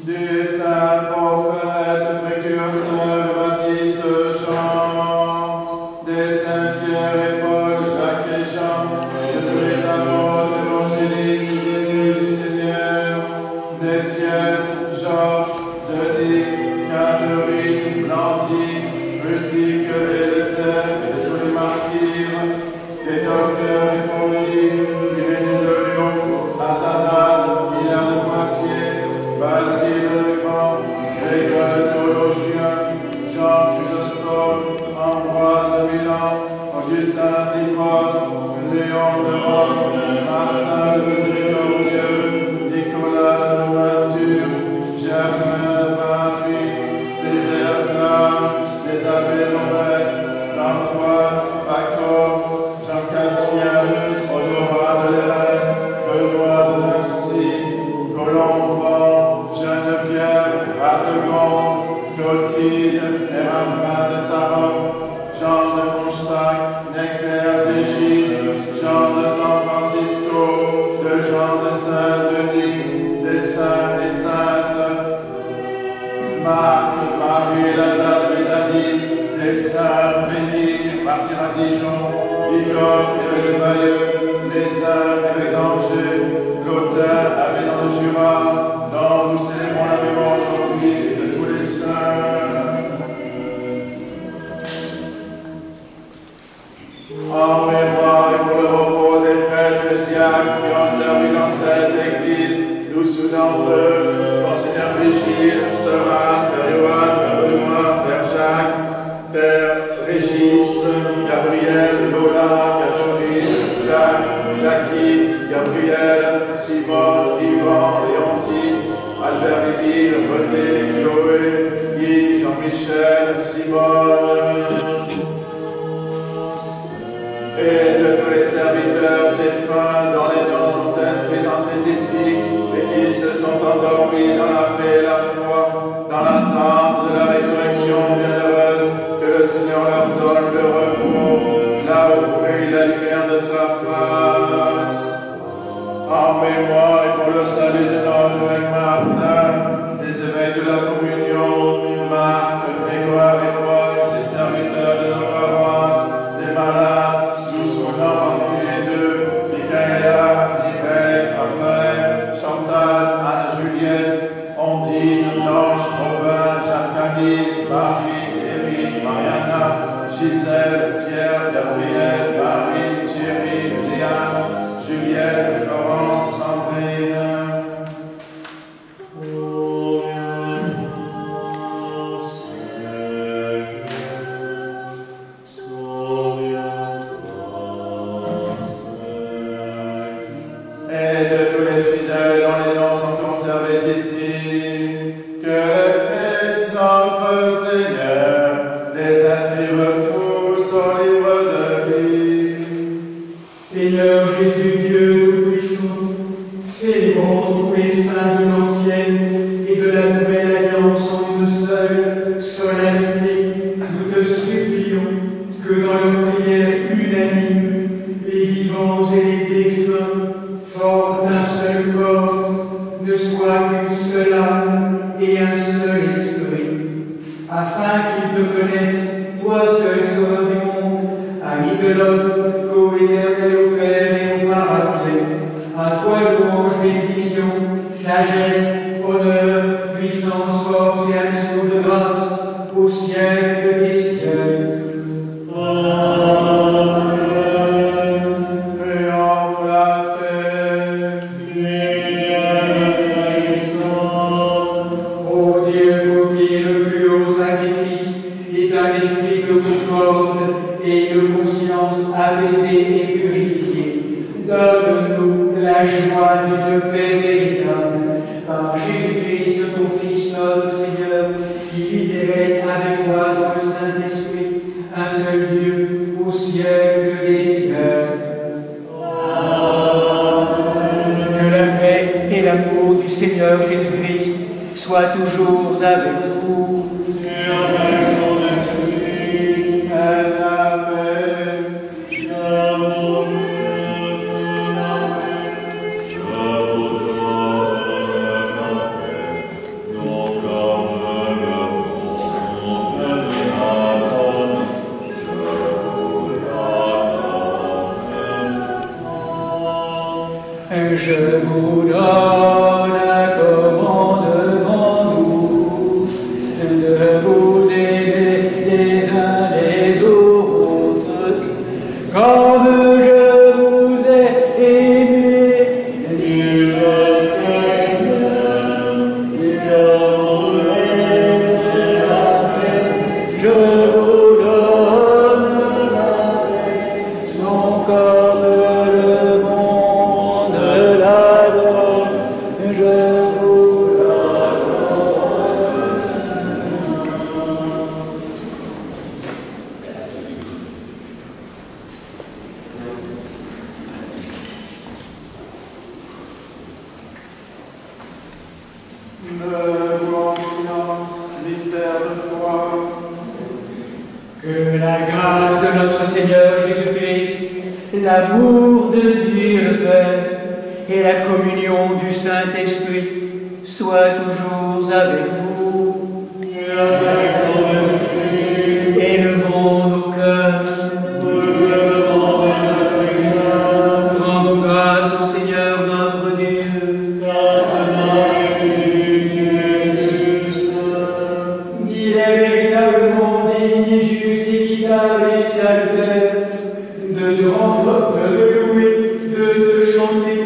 Des saints prophètes, précurseurs, Baptiste, Jean, des saints Pierre et Paul, Jacques et Jean, de tous les apôtres, évangélistes, disciples du Seigneur, d'Étienne, Georges, Denis, Catherine, Blandy, Rustique et Lether, Saint-Hippolyte, Léon de Rome, Martin le Miséricordieux, Nicolas de Mainture, Germain de Paris, Césaire Clame, les abbés Lambert, Antoine, Paco, Jean Cassien, Honorat de Lérès, Benoît de Nancy, Colomban, Geneviève, Radegon, Clotilde, Séraphin de Sarov, Jean de Constac, Nectaire d'Égypte, Jean de San Francisco, de Jean de Saint-Denis, des saints et saintes, Marc, Marie et Lazare de Béthanie, des saints bénis, martyrs à Dijon, Victor, évêque de Bayeux, les saints, évêque d'Angers, Clotin, abbé dans le Jura, dont nous célébrons la mémoire aujourd'hui de tous les saints. En mémoire et pour le repos des prêtres et diacres qui ont servi dans cette église, nous soutenons eux, Monseigneur Vigile, Sœur Père Johan, Père Benoît, Père Jacques, Père Régis, Gabriel, Lola, Catherine, Jacques, Jackie, Gabriel, Simon, Yvan, Léontine, Albert Émile, René, Chloé, Guy, Jean-Michel, Simone, et de tous les serviteurs défunts dont les noms sont inscrits dans ces diptyques et qui se sont endormis dans la paix et la foi, dans l'attente de la résurrection bienheureuse, que le Seigneur leur donne le repos, là où brille la lumière de sa face. En mémoire et pour le salut de notre évêque Martin, des évêques de la communion, Marc, Grégoire et Paul, des serviteurs de nos paroisses, des malades, nous souvenons en particulier d'eux, Michaela, Mireille, Raphaël, Chantal, Anne-Juliette, Ondine, Blanche, Robin, Jeanne-Camille, Marie, Éric, Mariana, Gisèle, Pierre, Gabriel, Marie, Thierry, Léane, Juliette, Florence, Sandrine. Et de tous les fidèles dont les noms sont conservés ici, que le Christ notre Seigneur les inscrive tous au livre de vie. Seigneur Jésus, Dieu Tout-Puissant, célébrons tous les saints de l'ancienne et de la nouvelle alliance en une seule solennité. Nous te supplions que dans leur prière unanime, les vivants et les défunts, forment d'un seul corps, ne soient qu'une seule âme et un seul esprit, afin qu'ils te connaissent, toi seul sauveur du monde, ami de l'homme, co-éternel au Père et au Paraclet. À toi louange, bénédiction, sagesse, honneur, puissance, force et action de grâce, au siècle des siècles. Apaisée et purifiée, donne-nous la joie d'une paix véritable, par Jésus-Christ, ton Fils, notre Seigneur, qui vit et règne avec toi dans le Saint-Esprit, un seul Dieu, au siècle des siècles. Que la paix et l'amour du Seigneur Jésus-Christ soient toujours avec vous. Et avec ton esprit, aide la paix. Je vous donne un commandement nouveau, de vous aimer les uns les autres, comme je vous ai aimé, dit le Seigneur. Je vous donne la paix. Jésus-Christ, l'amour de Dieu le Père et la communion du Saint-Esprit soient toujours avec vous. Élevons nos cœurs. Rendons grâce au Seigneur notre Dieu. Il est véritablement digne, juste, équitable et salutaire de te rendre, de te louer, de te chanter,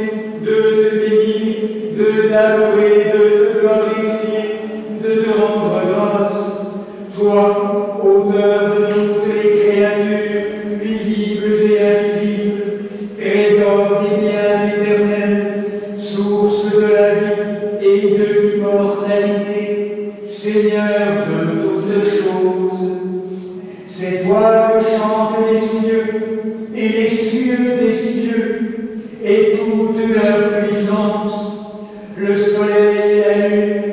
de te bénir, de t'adorer, de te glorifier, de te rendre grâce. Toi, auteur de toutes les créatures, visibles et invisibles, trésor des biens éternels, source de la vie et de l'immortalité, Seigneur de toutes choses. C'est toi que chantent les cieux et les cieux des cieux et toute leur puissance, le soleil et la lune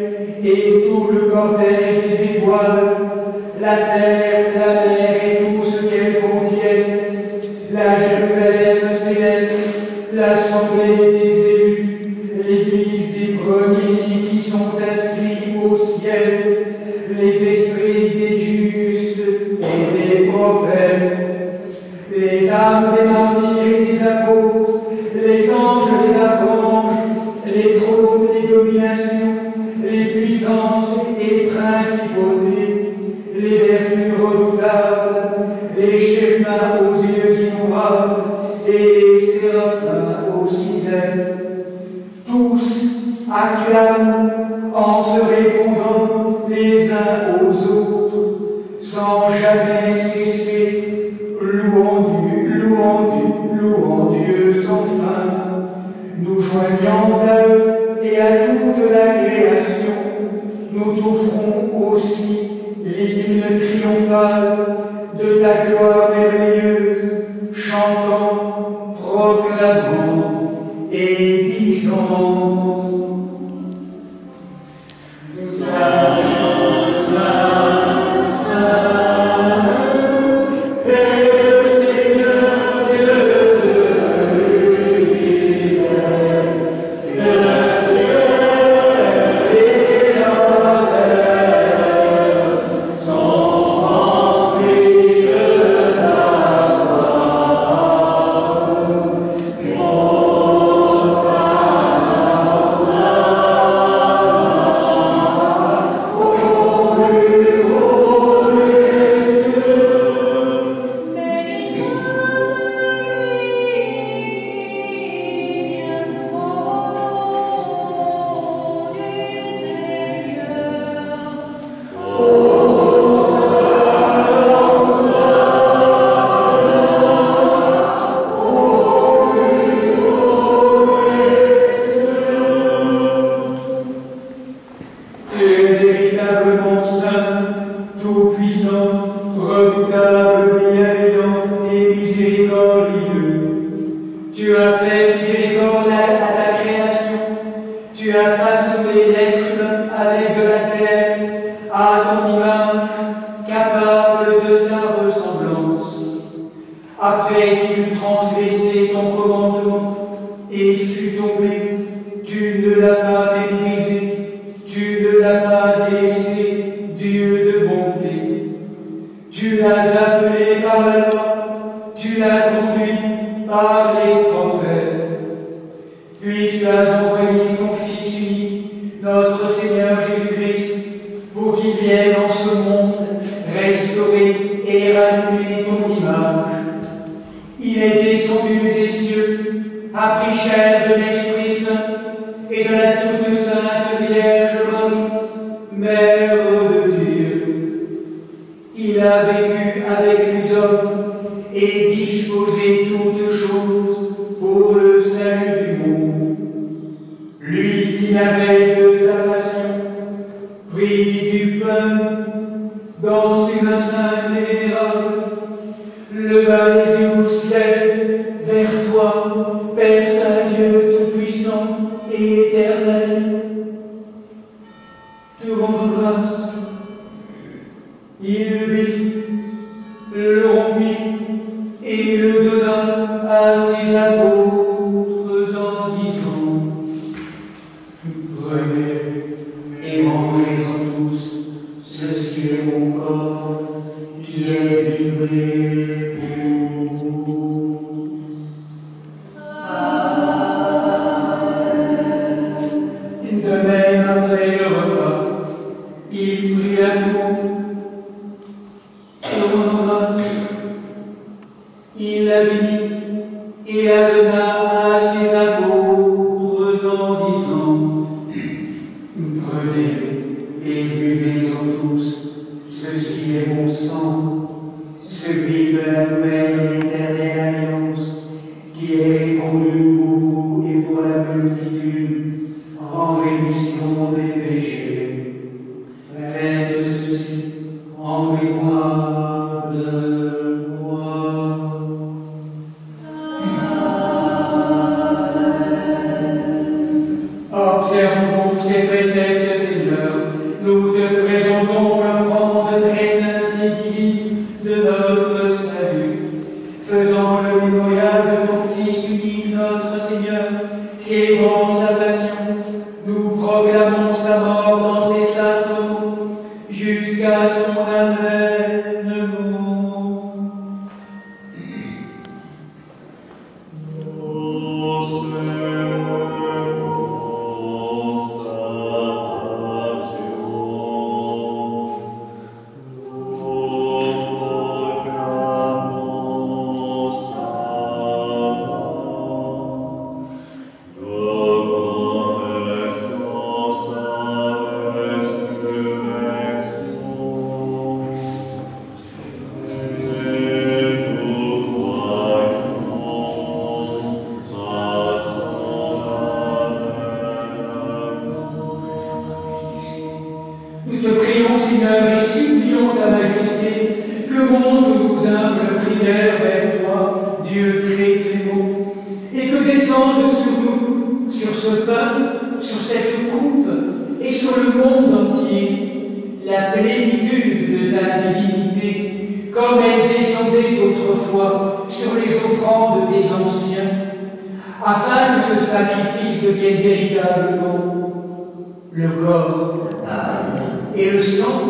et tout le cortège des étoiles, la terre, la mer et tout ce qu'elle contient, la Jérusalem céleste, l'assemblée des élus, l'église des premiers qui sont inscrits au ciel, les esprits des justes et des prophètes, les âmes des martyrs et des apôtres, les anges et les archanges, les trônes, les dominations, les puissances et les principautés, les vertus redoutables, les chérubins aux yeux innombrables et les séraphins aux 6 ailes. Tous acclament en se répondant les uns aux autres, sans jamais cesser, louant Dieu sans fin, nous joignant à eux et à toute la création, nous t'offrons aussi l'hymne triomphal de ta gloire merveilleuse, chantant, proclamant et disant Il le bénit, le rompit et et le donna à ses apôtres en disant: prenez et mangez-en tous, ceci est mon corps qui est livré pour vous. De même, après le repas, il prit la coupe, se rendant, il la bénit et la donna à ses apôtres en disant: prenez et buvez-en tous, ceci est mon sang, celui de la nouvelle et éternelle alliance, qui est répandu pour vous et pour la multitude en rémission des péchés. Faites ceci en mémoire de moi. Observons donc ces préceptes, Seigneur. Nous te présentons l'offrande très sainte et divine de notre salut. Faisant le mémorial de ton Fils unique, notre Seigneur, célébrant sa passion, nous proclamons sa mort dans ses sacrements jusqu'à son avènement. Nous te prions, Seigneur, et supplions ta majesté, que montent nos humbles prières vers toi, Dieu très clément, et que descende sur nous, sur ce pain, sur cette coupe, et sur le monde entier, la plénitude de ta divinité, comme elle descendait autrefois sur les offrandes des anciens, afin que ce sacrifice devienne véritablement le corps et le sang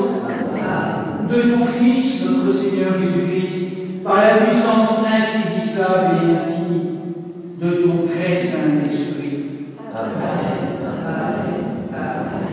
de ton Fils, notre Seigneur Jésus-Christ, par la puissance insaisissable et infinie de ton très Saint-Esprit. Amen. Amen. Amen.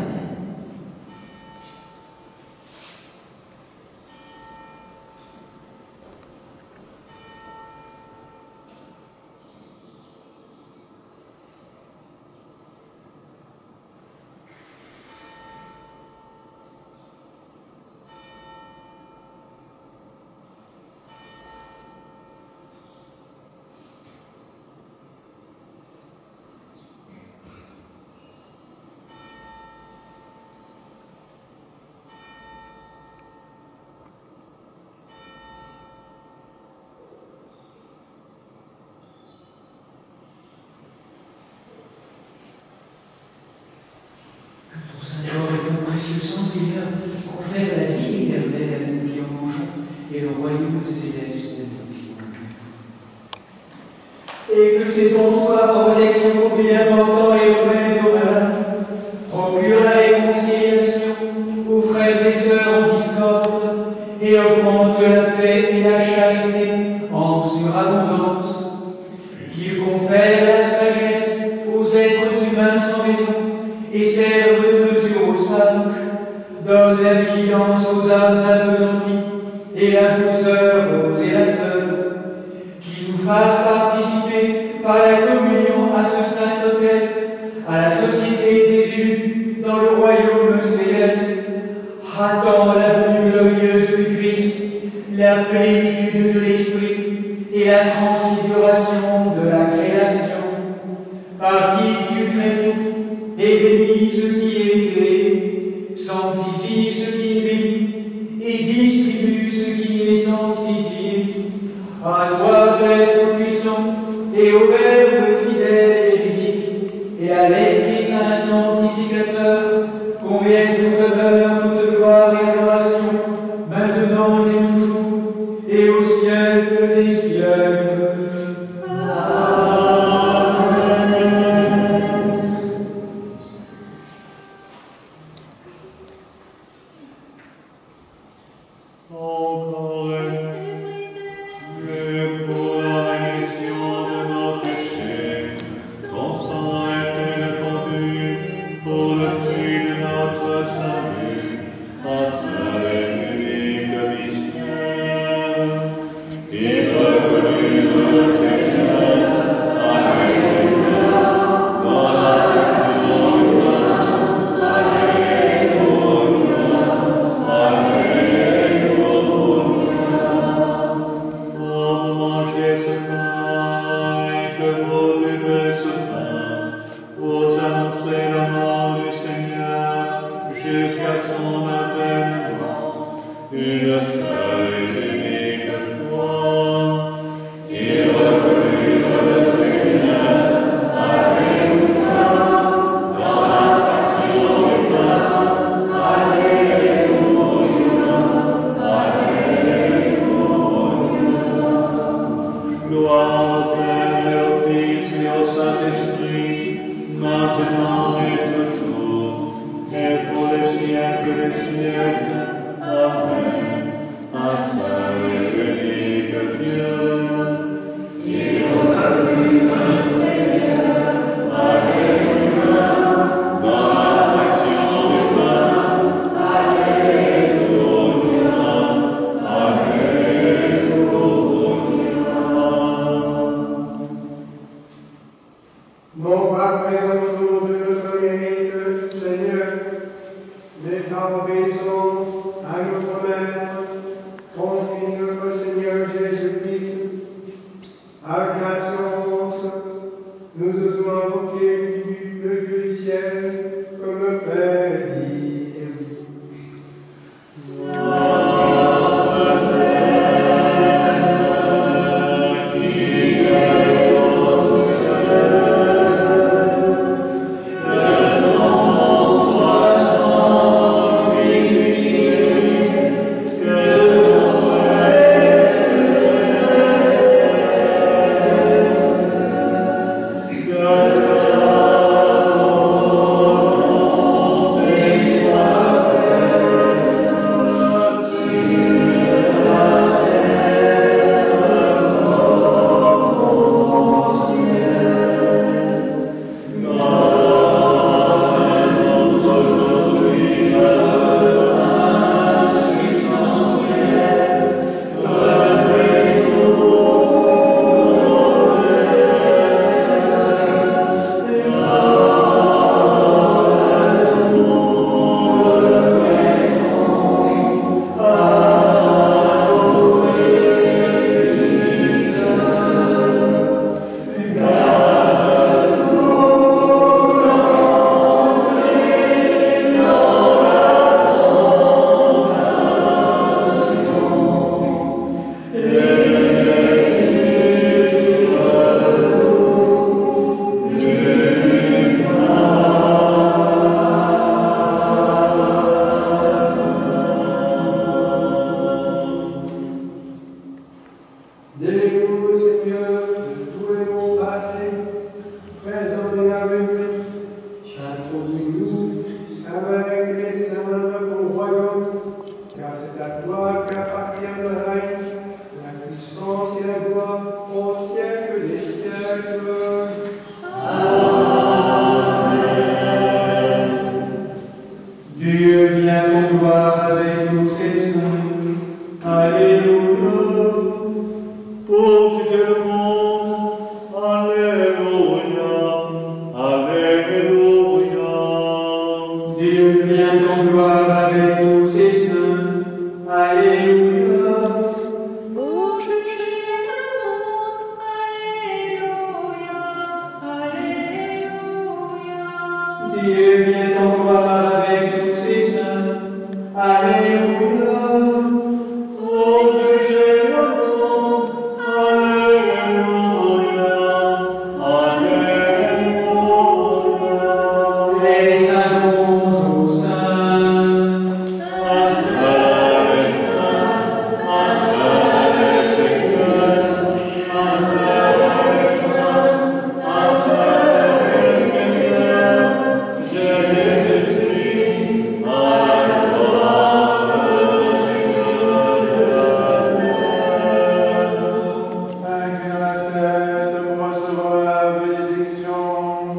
Saint-Georges et ton précieux sang, Seigneur, confère la vie éternelle à nous qui en mangeons et le royaume céleste à nous qui en mangeons. Et que ces dons soient protection bien portant et remède aux malades, procure la réconciliation aux frères et sœurs en discorde et augmente la paix et la charité en surabondance, qu'il confère la sagesse aux êtres humains sans raison et serve de mesure aux sages, donne la vigilance aux âmes appesanties et la douceur aux zélateurs, qui nous fasse participer par la communion à ce saint autel, à la société des élus dans le royaume céleste, attend la venue glorieuse du Christ, la plénitude de l'Esprit et la transfiguration de la création, par qui tu crées tout, et bénis ce qui est créé, sanctifie ce qui est béni, et distribue ce qui est sanctifié. À toi, Père Tout-Puissant, et au Verbe fidèle et véridique, et à l'Esprit Saint sanctificateur, conviennent toute honneur, toute gloire et adoration, maintenant et toujours, et au siècle des siècles.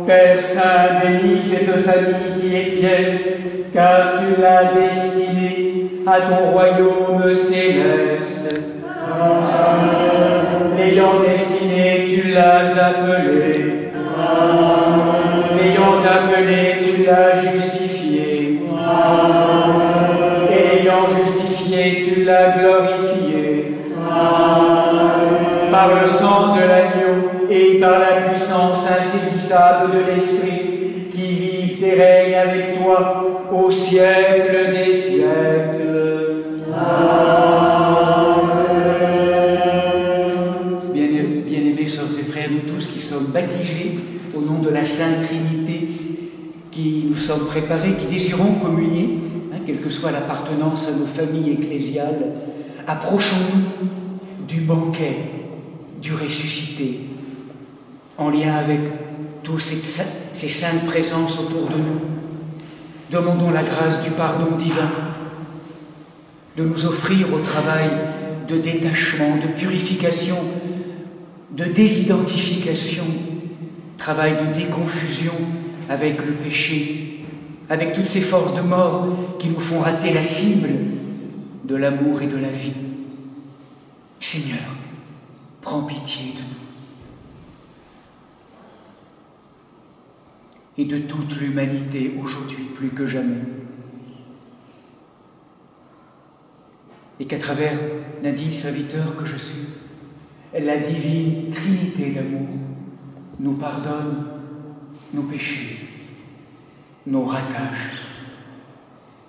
Père Saint, bénis cette famille qui est tienne, car tu l'as destinée à ton royaume céleste. L'ayant destinée, tu l'as appelée. L'ayant appelée, tu l'as justifiée. Et l'ayant justifiée, tu l'as glorifiée. Par le sang de l'agneau et par la puissance insaisissable de l'Esprit qui vit et règne avec toi au siècle des siècles. Bien-aimés sœurs et frères, nous tous qui sommes baptisés au nom de la Sainte Trinité, qui nous sommes préparés, qui désirons communier, quelle que soit l'appartenance à nos familles ecclésiales, approchons-nous du banquet du ressuscité, en lien avec toutes ces saintes présences autour de nous. Demandons la grâce du pardon divin, de nous offrir au travail de détachement, de purification, de désidentification, travail de déconfusion avec le péché, avec toutes ces forces de mort qui nous font rater la cible de l'amour et de la vie. Seigneur, prends pitié de nous et de toute l'humanité aujourd'hui, plus que jamais. Et qu'à travers l'indigne serviteur que je suis, la divine Trinité d'amour nous pardonne nos péchés, nos ratages,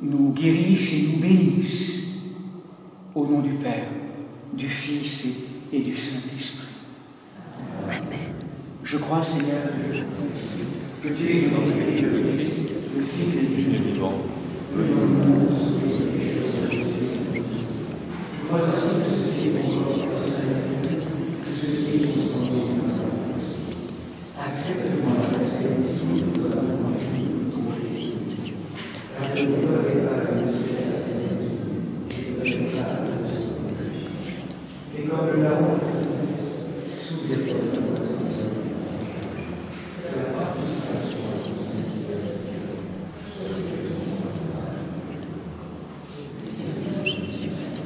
nous guérisse et nous bénisse au nom du Père, du Fils et du Saint-Esprit. Amen. Je crois, Seigneur, que tu es le Fils du vivant. Je crois aussi que ceci est accepte-moi, Fils de Dieu, car je ne peux pas te je ne t'ai pas et comme la honte, souviens-toi Seigneur, je me suis bâti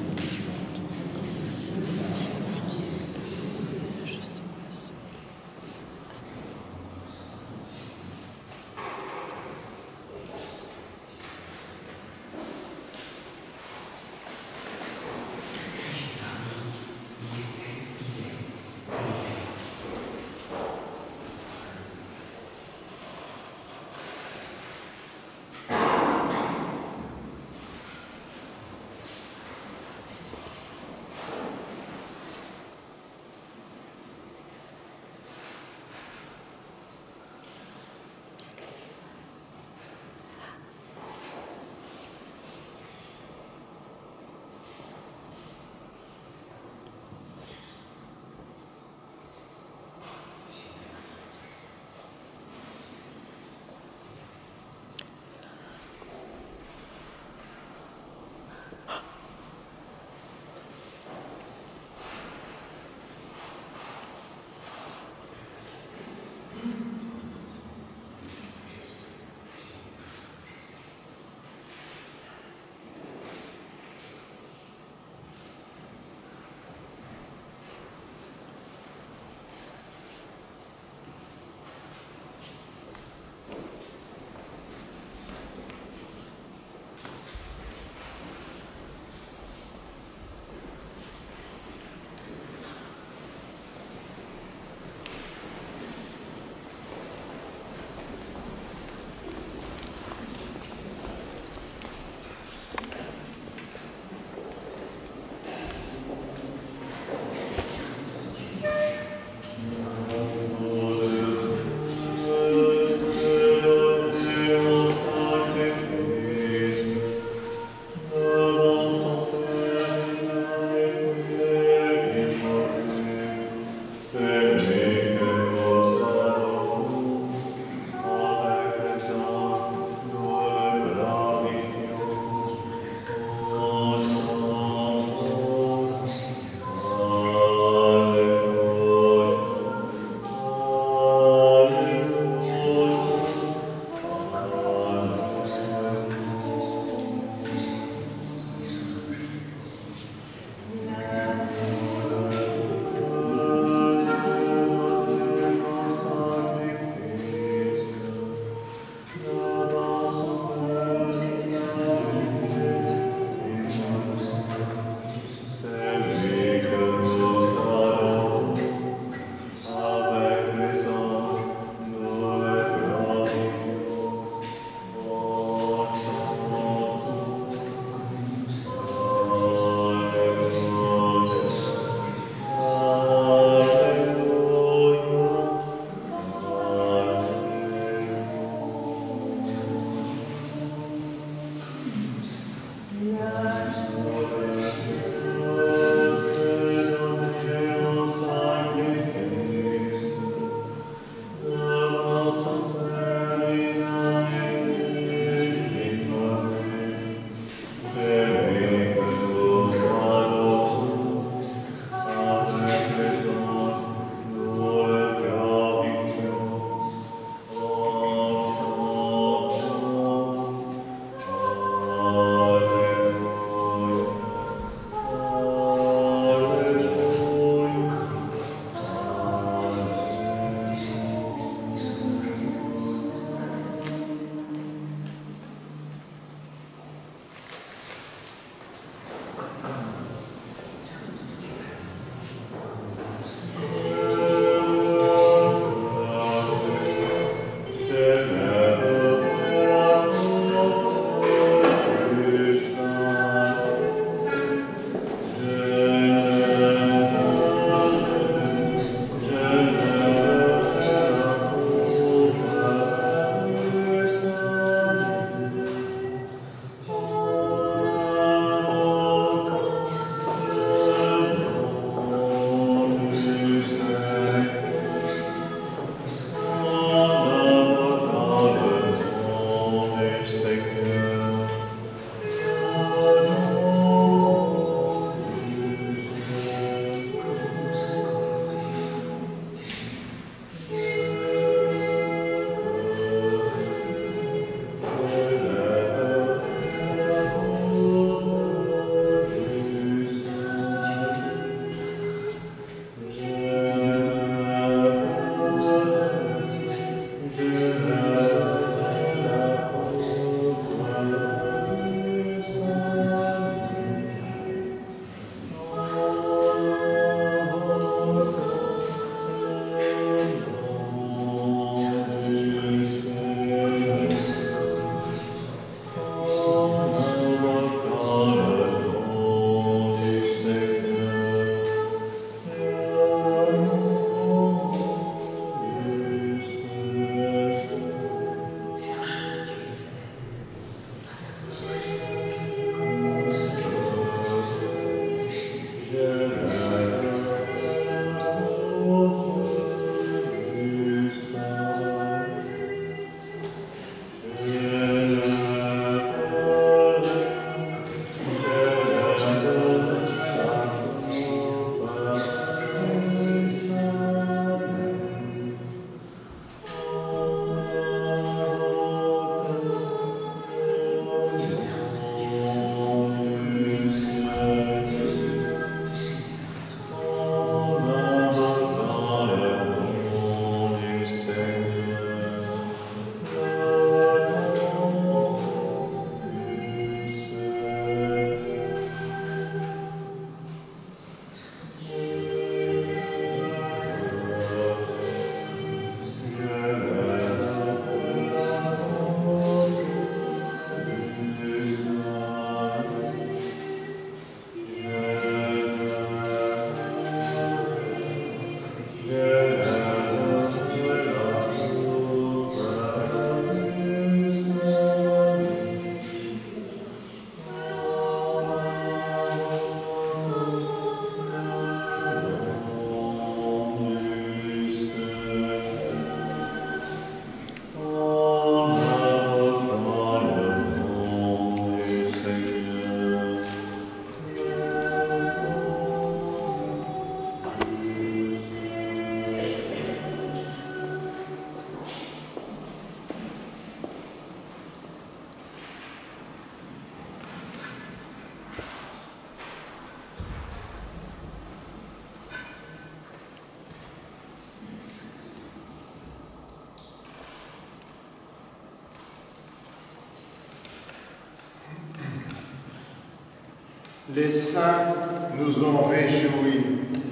Les saints nous ont réjouis.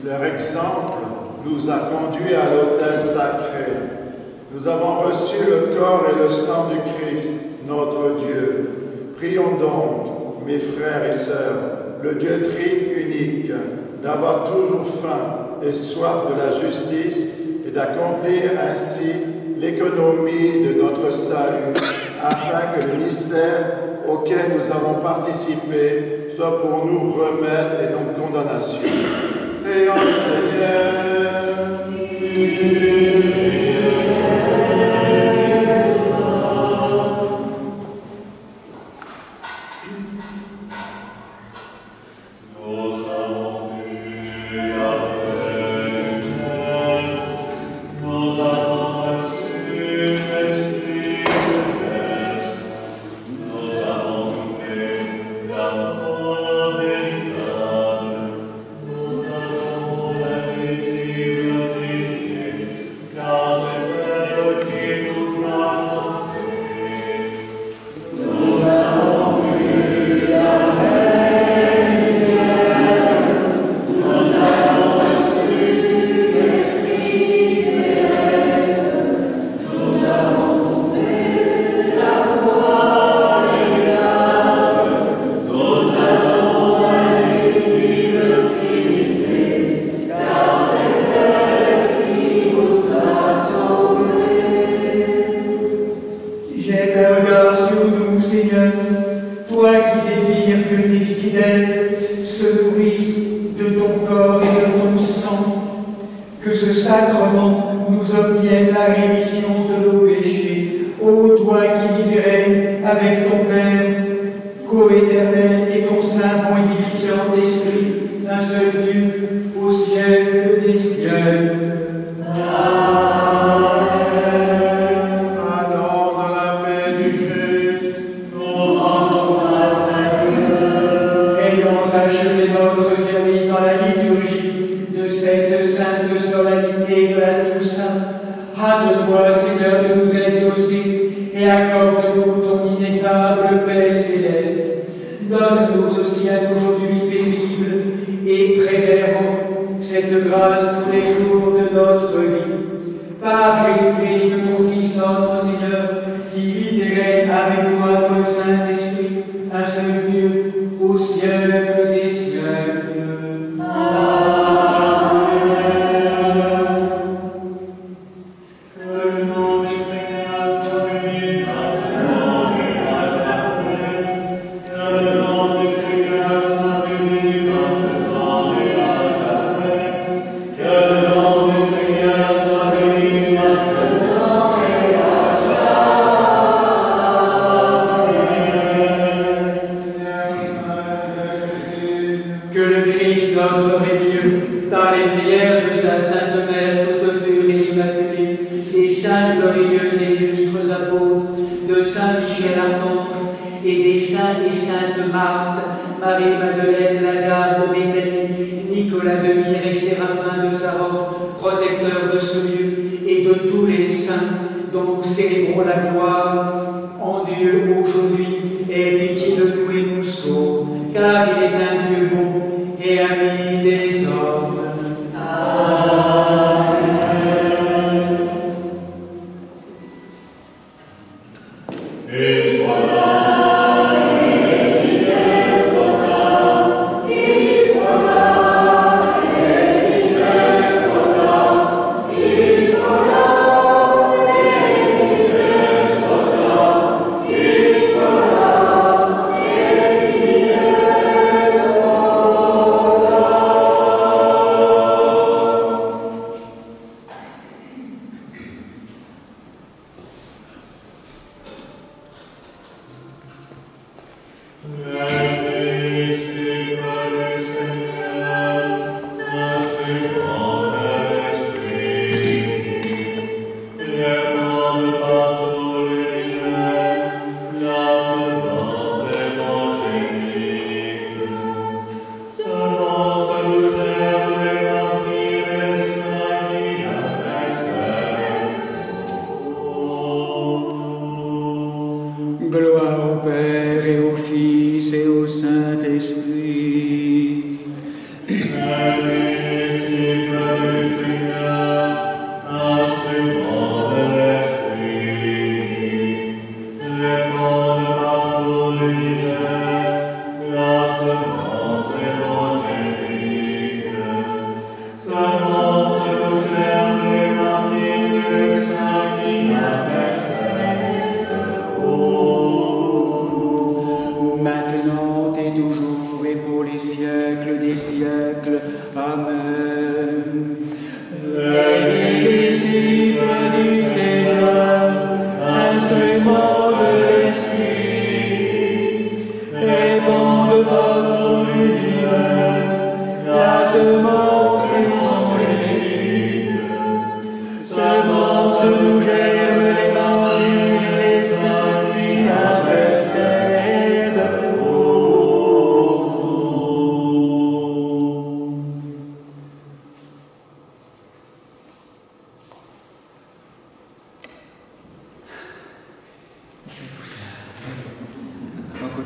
Leur exemple nous a conduits à l'autel sacré. Nous avons reçu le corps et le sang du Christ, notre Dieu. Prions donc, mes frères et sœurs, le Dieu tri-unique, d'avoir toujours faim et soif de la justice et d'accomplir ainsi l'économie de notre salut, afin que le mystère auquel nous avons participé soit pour nous remède et non condamnation. Prions le Seigneur.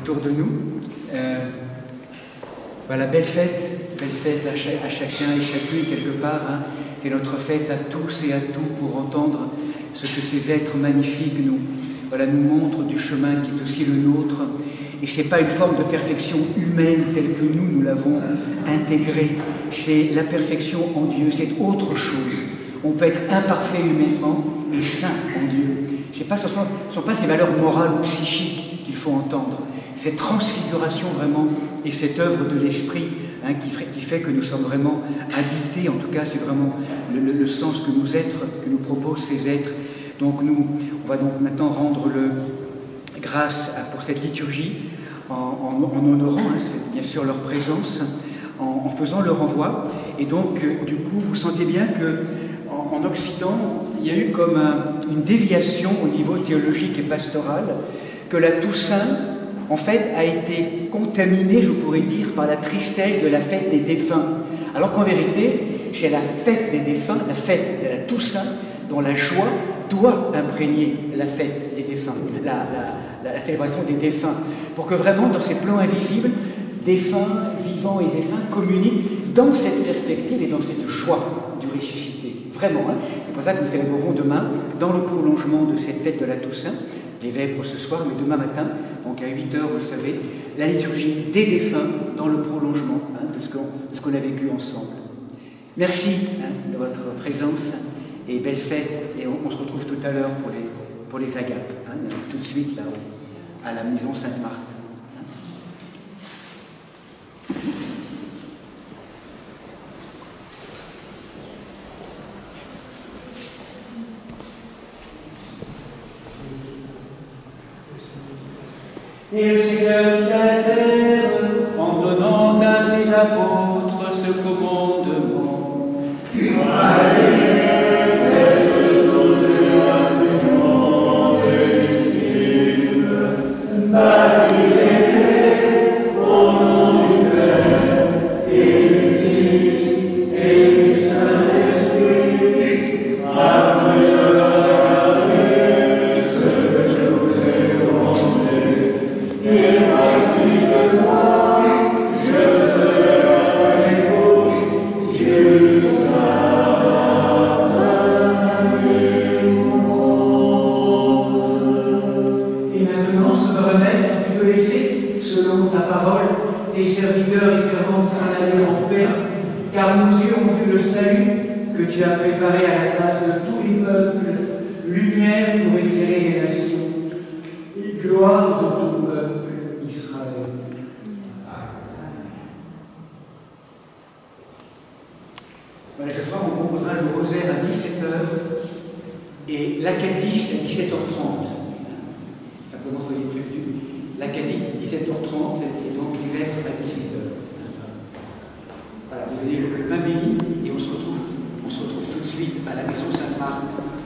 autour de nous. Voilà, belle fête à chacun et chacune quelque part. Hein. C'est notre fête à tous et à tout pour entendre ce que ces êtres magnifiques nous montrent du chemin qui est aussi le nôtre. Et ce n'est pas une forme de perfection humaine telle que nous l'avons intégrée. C'est la perfection en Dieu, c'est autre chose. On peut être imparfait humainement et saint en Dieu. Ce ne sont pas ces valeurs morales ou psychiques qu'il faut entendre. Cette transfiguration vraiment et cette œuvre de l'esprit hein, qui fait que nous sommes vraiment habités. En tout cas, c'est vraiment le sens que nous proposent ces êtres. Donc on va donc maintenant rendre grâce pour cette liturgie en honorant hein, bien sûr leur présence, en faisant le renvoi. Et donc, du coup, vous sentez bien que en Occident, il y a eu comme une déviation au niveau théologique et pastoral, que la Toussaint, en fait, a été contaminée, je pourrais dire, par la tristesse de la fête des défunts. Alors qu'en vérité, c'est la fête des défunts, la fête de la Toussaint, dont la joie doit imprégner la fête des défunts, la célébration des défunts, pour que vraiment, dans ces plans invisibles, défunts, vivants et défunts communiquent dans cette perspective et dans cette joie du ressuscité. Vraiment, hein. C'est pour ça que nous célébrerons demain, dans le prolongement de cette fête de la Toussaint, les vêpres ce soir, mais demain matin, donc à 8h, vous le savez, la liturgie des défunts dans le prolongement hein, de ce qu'on a vécu ensemble. Merci hein, de votre présence et belle fête. Et on se retrouve tout à l'heure pour les agapes, hein, tout de suite là à la maison Sainte-Marthe. Et le Seigneur dit à la terre, en donnant à ses apôtres ce commandement. Allez, faites donner à ce monde des disciples, baptisez-les au nom du Père et du Fils et du Saint-Esprit, apprenez leur appris ce que je vous ai demandé. Et voici que moi, je serai avec vous jusqu'à la fin du monde. Et maintenant, Souverain, tu peux laisser, selon ta parole, tes serviteurs et servantes s'en aller en paix, car nos yeux ont vu le salut que tu as préparé à la face de tous les peuples, lumière pour éclairer les nations, et gloire de ton peuple. Voilà, ce soir, on proposera le rosaire à 17h et l'acadiste à 17h30. Simplement, soyez prévenus. L'acadiste 17h30 et donc les vêpres à 18h. Voilà, vous avez le pain béni et on se retrouve tout de suite à la maison Sainte-Marthe.